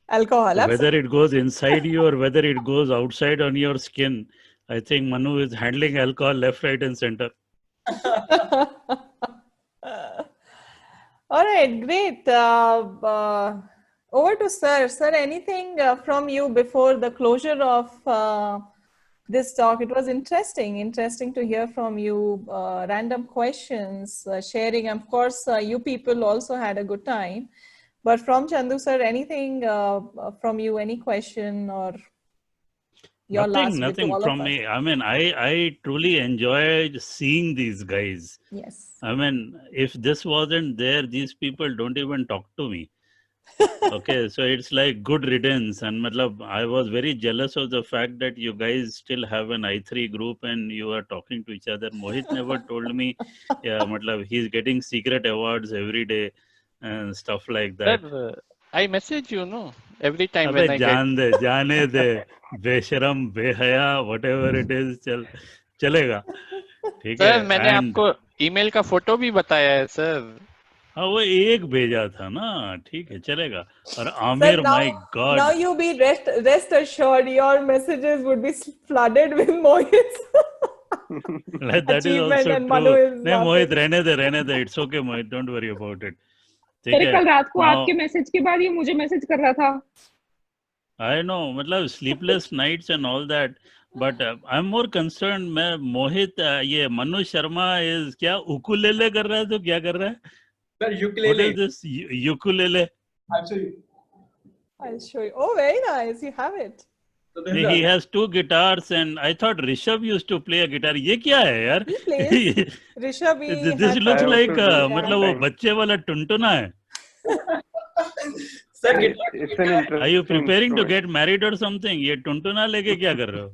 Alcohol, so whether it goes inside you or whether it goes outside on your skin, I think Manu is handling alcohol left, right, and center. All right, great. Over to Sir. Sir, anything from you before the closure of this talk? It was interesting to hear from you. Random questions, sharing. Of course, you people also had a good time. But from Chandu Sir, anything from you? Any question or your last bit to Nothing all of from us? me. I mean, I truly enjoyed seeing these guys. Yes. I mean, if this wasn't there, these people don't even talk to me. Okay, so it's like good riddance. And matlab, I was very jealous of the fact that you guys still have an I3 group and you are talking to each other. Mohit never told me, yeah, matlab, he's getting secret awards every day and stuff like that. Sir, I message you, no, every time अबे when I get. जान दे, जाने दे, बेशरम, बेहया, whatever it is, चलेगा, ठीक है? Sir मैंने And आपको ईमेल का फोटो भी बताया है सर. हाँ वो एक भेजा था ना, ठीक है, चलेगा. और Sir, Aamir, my now God, you be rest assured, your messages would be flooded with Mohit's that is achievement, also and Manu true. is नहीं मोहित, laughing. रहने दे, it's okay Mohit, don't worry about it. ठीक sir है? कल रात को Now आपके message के बाद ये मुझे मैसेज कर रहा था. I know, मतलब sleepless nights and all that, but I'm more concerned. मैं मोहित, ये मनु शर्मा is क्या उकुलेले कर रहा है, तो क्या कर रहा है? Sir, What ukulele. is this ukulele? I'll show you. I'll show you. Oh, very nice. You have it. So this is He has two guitars, and I thought Rishabh used to play a guitar. ये क्या है यार? He plays. Rishabh, This looks I like also do मतलब वो sometimes. बच्चे वाला टुनटुना है. Sir, It's an interesting Are you preparing to instrument. get married or something? ये टुनटुना लेके क्या कर रहे हो?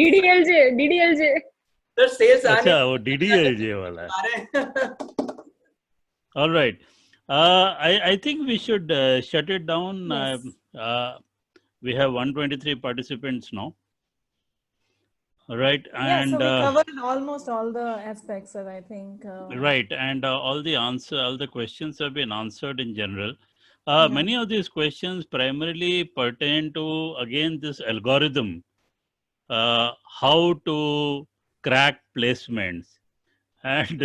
DDLJ. sir, sales अच्छा, वो DDLJ वाला है. All right. I think we should shut it down. Yes. We have 123 participants now. All right. Yeah, so And we covered almost all the aspects, sir, I think. right. And all the questions have been answered in general. Yeah. Many of these questions primarily pertain to, again, this algorithm, how to crack placements. And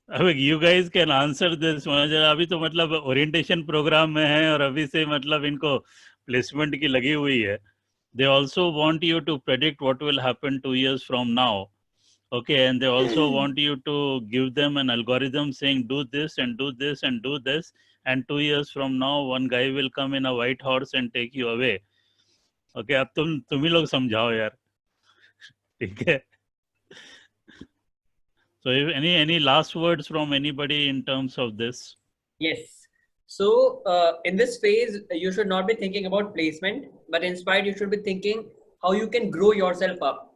I mean, you guys can answer this. अभी तो मतलब orientation program में है और अभी से मतलब इनको placement की लगी हुई है. They also want you to predict what will happen 2 years from now. Okay, and they also want you to give them an algorithm saying do this and do this and do this, and 2 years from now one guy will come in a white horse and take you away. Okay, अब तुम ही लोग समझाओ यार. ठीक है. So if any last words from anybody in terms of this? Yes. So in this phase, you should not be thinking about placement, but instead you should be thinking how you can grow yourself up.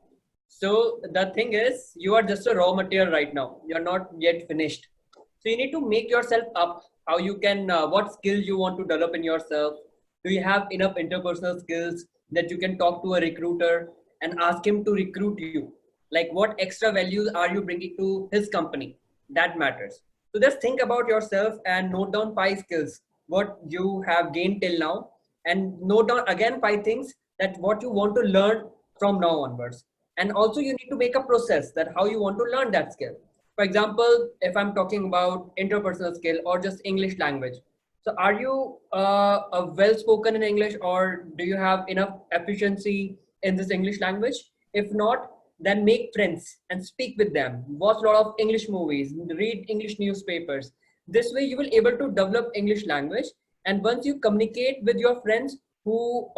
So the thing is, you are just a raw material right now. You're not yet finished. So you need to make yourself up. How you can, what skills you want to develop in yourself. Do you have enough interpersonal skills that you can talk to a recruiter and ask him to recruit you? Like what extra values are you bringing to his company? That matters. So just think about yourself and note down 5 skills, what you have gained till now, and note down again 5 things that what you want to learn from now onwards. And also you need to make a process that how you want to learn that skill. For example, if I'm talking about interpersonal skill or just English language. So are you well spoken in English, or do you have enough efficiency in this English language? If not, then make friends and speak with them. Watch a lot of English movies, read English newspapers. This way you will able to develop English language. And once you communicate with your friends who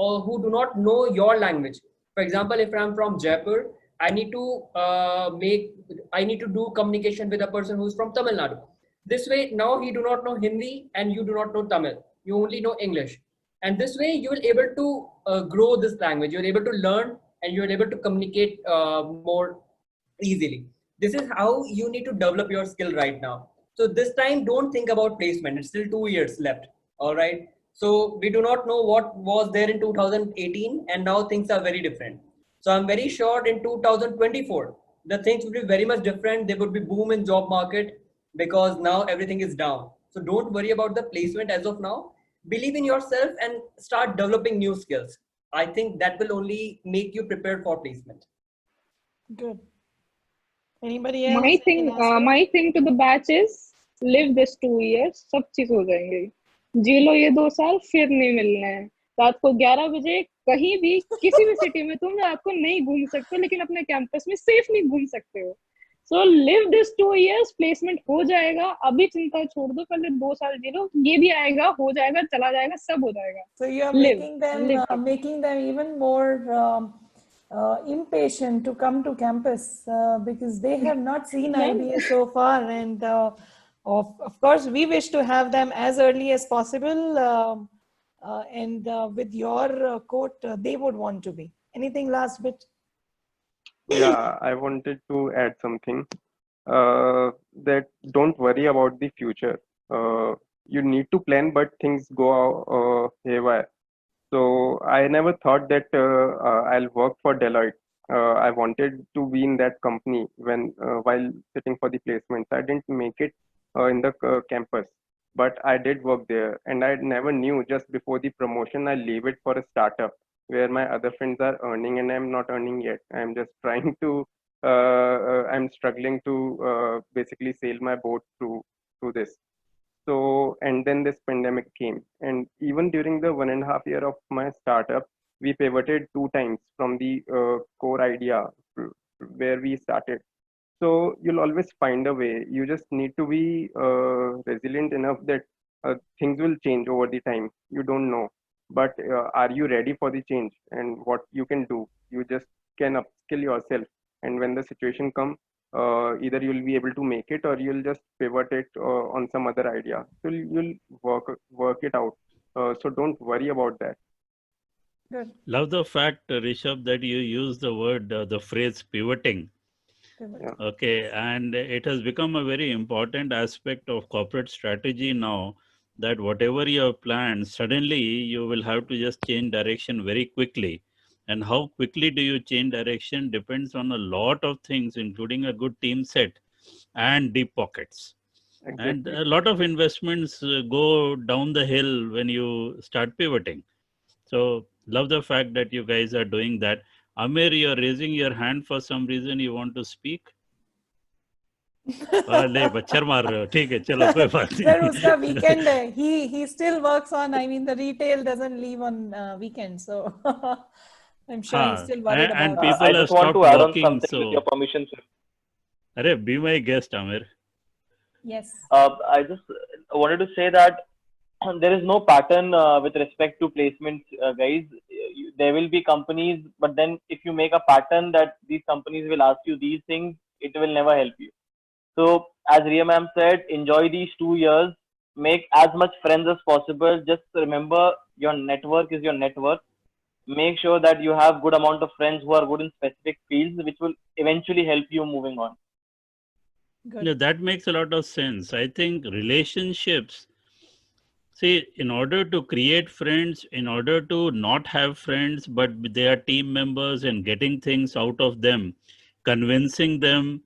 do not know your language. For example, if I'm from Jaipur, I need to do communication with a person who's from Tamil Nadu. This way, now he do not know Hindi and you do not know Tamil. You only know English. And this way you will able to grow this language. You're able to learn and you're able to communicate more easily. This is how you need to develop your skill right now. So this time, don't think about placement. It's still 2 years left. All right. So we do not know what was there in 2018 and now things are very different. So I'm very sure in 2024, the things will be very much different. There would be boom in job market because now everything is down. So don't worry about the placement as of now. Believe in yourself and start developing new skills. I think that will only make you prepared for placement. Good. Anybody else? My thing to the batch is live this 2 years. सब चीज हो जाएंगे. जी लो ये 2 साल, फिर नहीं मिलना है. रात को 11 बजे कहीं भी किसी भी सिटी में तुम रात को नहीं घूम सकते हो, लेकिन अपने कैंपस में सेफ नहीं घूम सकते हो. So live this 2 years, placement हो जाएगा. अभी चिंता छोड़ दो, पहले 2 साल जी लो. ये भी आएगा, हो जाएगा, चला जाएगा, सब हो जाएगा. So you are making them even more impatient to come to campus because they have not seen IBA so far, and of course we wish to have them as early as possible, and with your quote they would want to be. Anything last bit? Yeah, I wanted to add something, that don't worry about the future. You need to plan, but things go haywire. So I never thought that I'll work for Deloitte. I wanted to be in that company while sitting for the placements. I didn't make it in the campus, but I did work there, and I never knew. Just before the promotion, I leave it for a startup where my other friends are earning and I'm not earning yet. I'm just trying to, I'm struggling to basically sail my boat through this. So, and then this pandemic came. And even during the 1.5 year of my startup, we pivoted 2 times from the core idea where we started. So you'll always find a way. You just need to be resilient enough that things will change over the time. You don't know. But are you ready for the change? And what you can do, you just can upskill yourself. And when the situation comes, either you'll be able to make it or you'll just pivot it on some other idea. So you'll work it out. So don't worry about that. Good. Love the fact, Rishabh, that you use the phrase pivoting. Yeah. Okay, and it has become a very important aspect of corporate strategy now, that whatever you have planned, suddenly you will have to just change direction very quickly. And how quickly do you change direction depends on a lot of things, including a good team set and deep pockets. Exactly. And a lot of investments go down the hill when you start pivoting. So love the fact that you guys are doing that. Amir, you're raising your hand for some reason. You want to speak? नहीं बच्चर मार रहे हो. ठीक है, चलो कोई बात नहीं. Sir, उसका weekend है. He still works on. I mean, the retail doesn't leave on weekends, so I'm sure he's still worried about. And people I have just want stopped to add on working, something so with your permission, sir. Arey, be my guest, Amir. Yes. I just wanted to say that there is no pattern with respect to placements, guys. There will be companies, but then if you make a pattern that these companies will ask you these things, it will never help you. So as Ria ma'am said, enjoy these 2 years, make as much friends as possible. Just remember, your network is your network. Make sure that you have good amount of friends who are good in specific fields, which will eventually help you moving on. Good. Yeah, that makes a lot of sense. I think relationships, see, in order to create friends, in order to not have friends, but they are team members and getting things out of them, convincing them,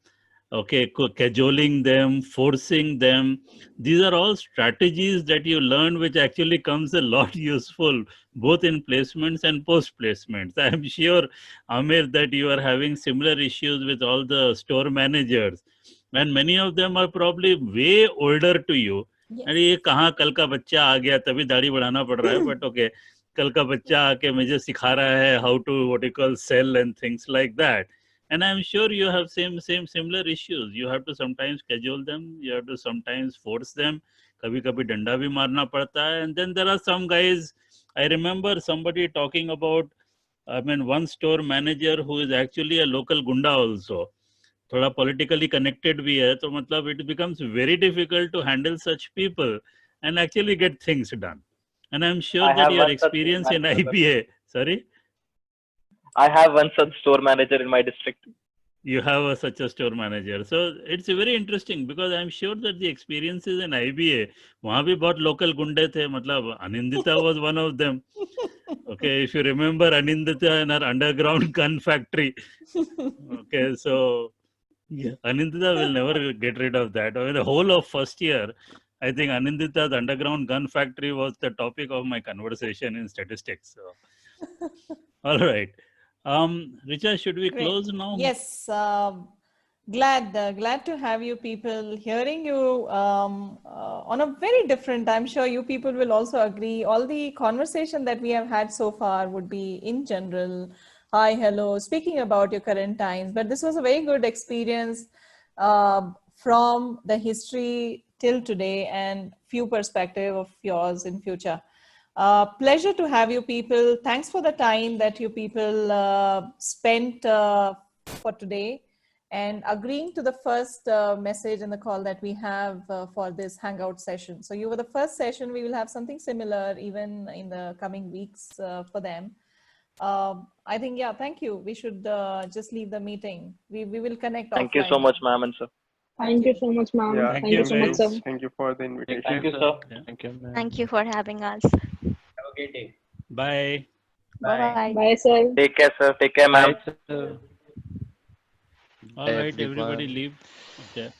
okay, cajoling them, forcing them. These are all strategies that you learn, which actually comes a lot useful, both in placements and post placements. I am sure, Amir, that you are having similar issues with all the store managers. And many of them are probably way older to you. अरे ये कहाँ कल का बच्चा आ गया, तभी दाढ़ी बढ़ाना पड़ रहा है, बट ओके, कल का बच्चा आके मुझे सिखा रहा है how to what you call sell and things like that. And I'm sure you have similar issues. You have to sometimes cajole them, you have to sometimes force them, कभी-कभी डंडा भी मारना पड़ता है. And then there are some guys, I remember somebody talking about, I mean, one store manager who is actually a local gunda also. थोड़ा politically connected भी है, तो मतलब it becomes very difficult to handle such people and actually get things done. And I'm sure that your experience in IBA, sorry? I have one such store manager in my district. You have such a store manager. So it's very interesting because I'm sure that the experiences in IBA, वहाँ भी बहुत local गुंडे थे, मतलब Anindita was one of them. Okay, if you remember Anindita in her underground gun factory. Okay, so yeah, Anindita will never get rid of that. I mean, the whole of first year, I think Anindita's underground gun factory was the topic of my conversation in statistics. So, all right. Richa, should we close now? Yes. Glad to have you people. Hearing you on a very different, I'm sure you people will also agree. All the conversation that we have had so far would be in general, hi, hello, speaking about your current times. But this was a very good experience from the history till today and few perspective of yours in future. Pleasure to have you people. Thanks for the time that you people spent for today and agreeing to the first message in the call that we have for this hangout session. So you were the first session. We will have something similar even in the coming weeks for them. I think, yeah, thank you. We should just leave the meeting. We will connect offline. Thank you so much, ma'am and sir. Thank you so much, ma'am. Yeah, Thank you so much, sir. Thank you for the invitation. Thank you, sir. Thank you, ma'am. Thank you for having us. Have a great day. Bye. Bye. Bye, sir. Take care, sir. Take care, ma'am. All right, Everyone. everybody leave. Okay.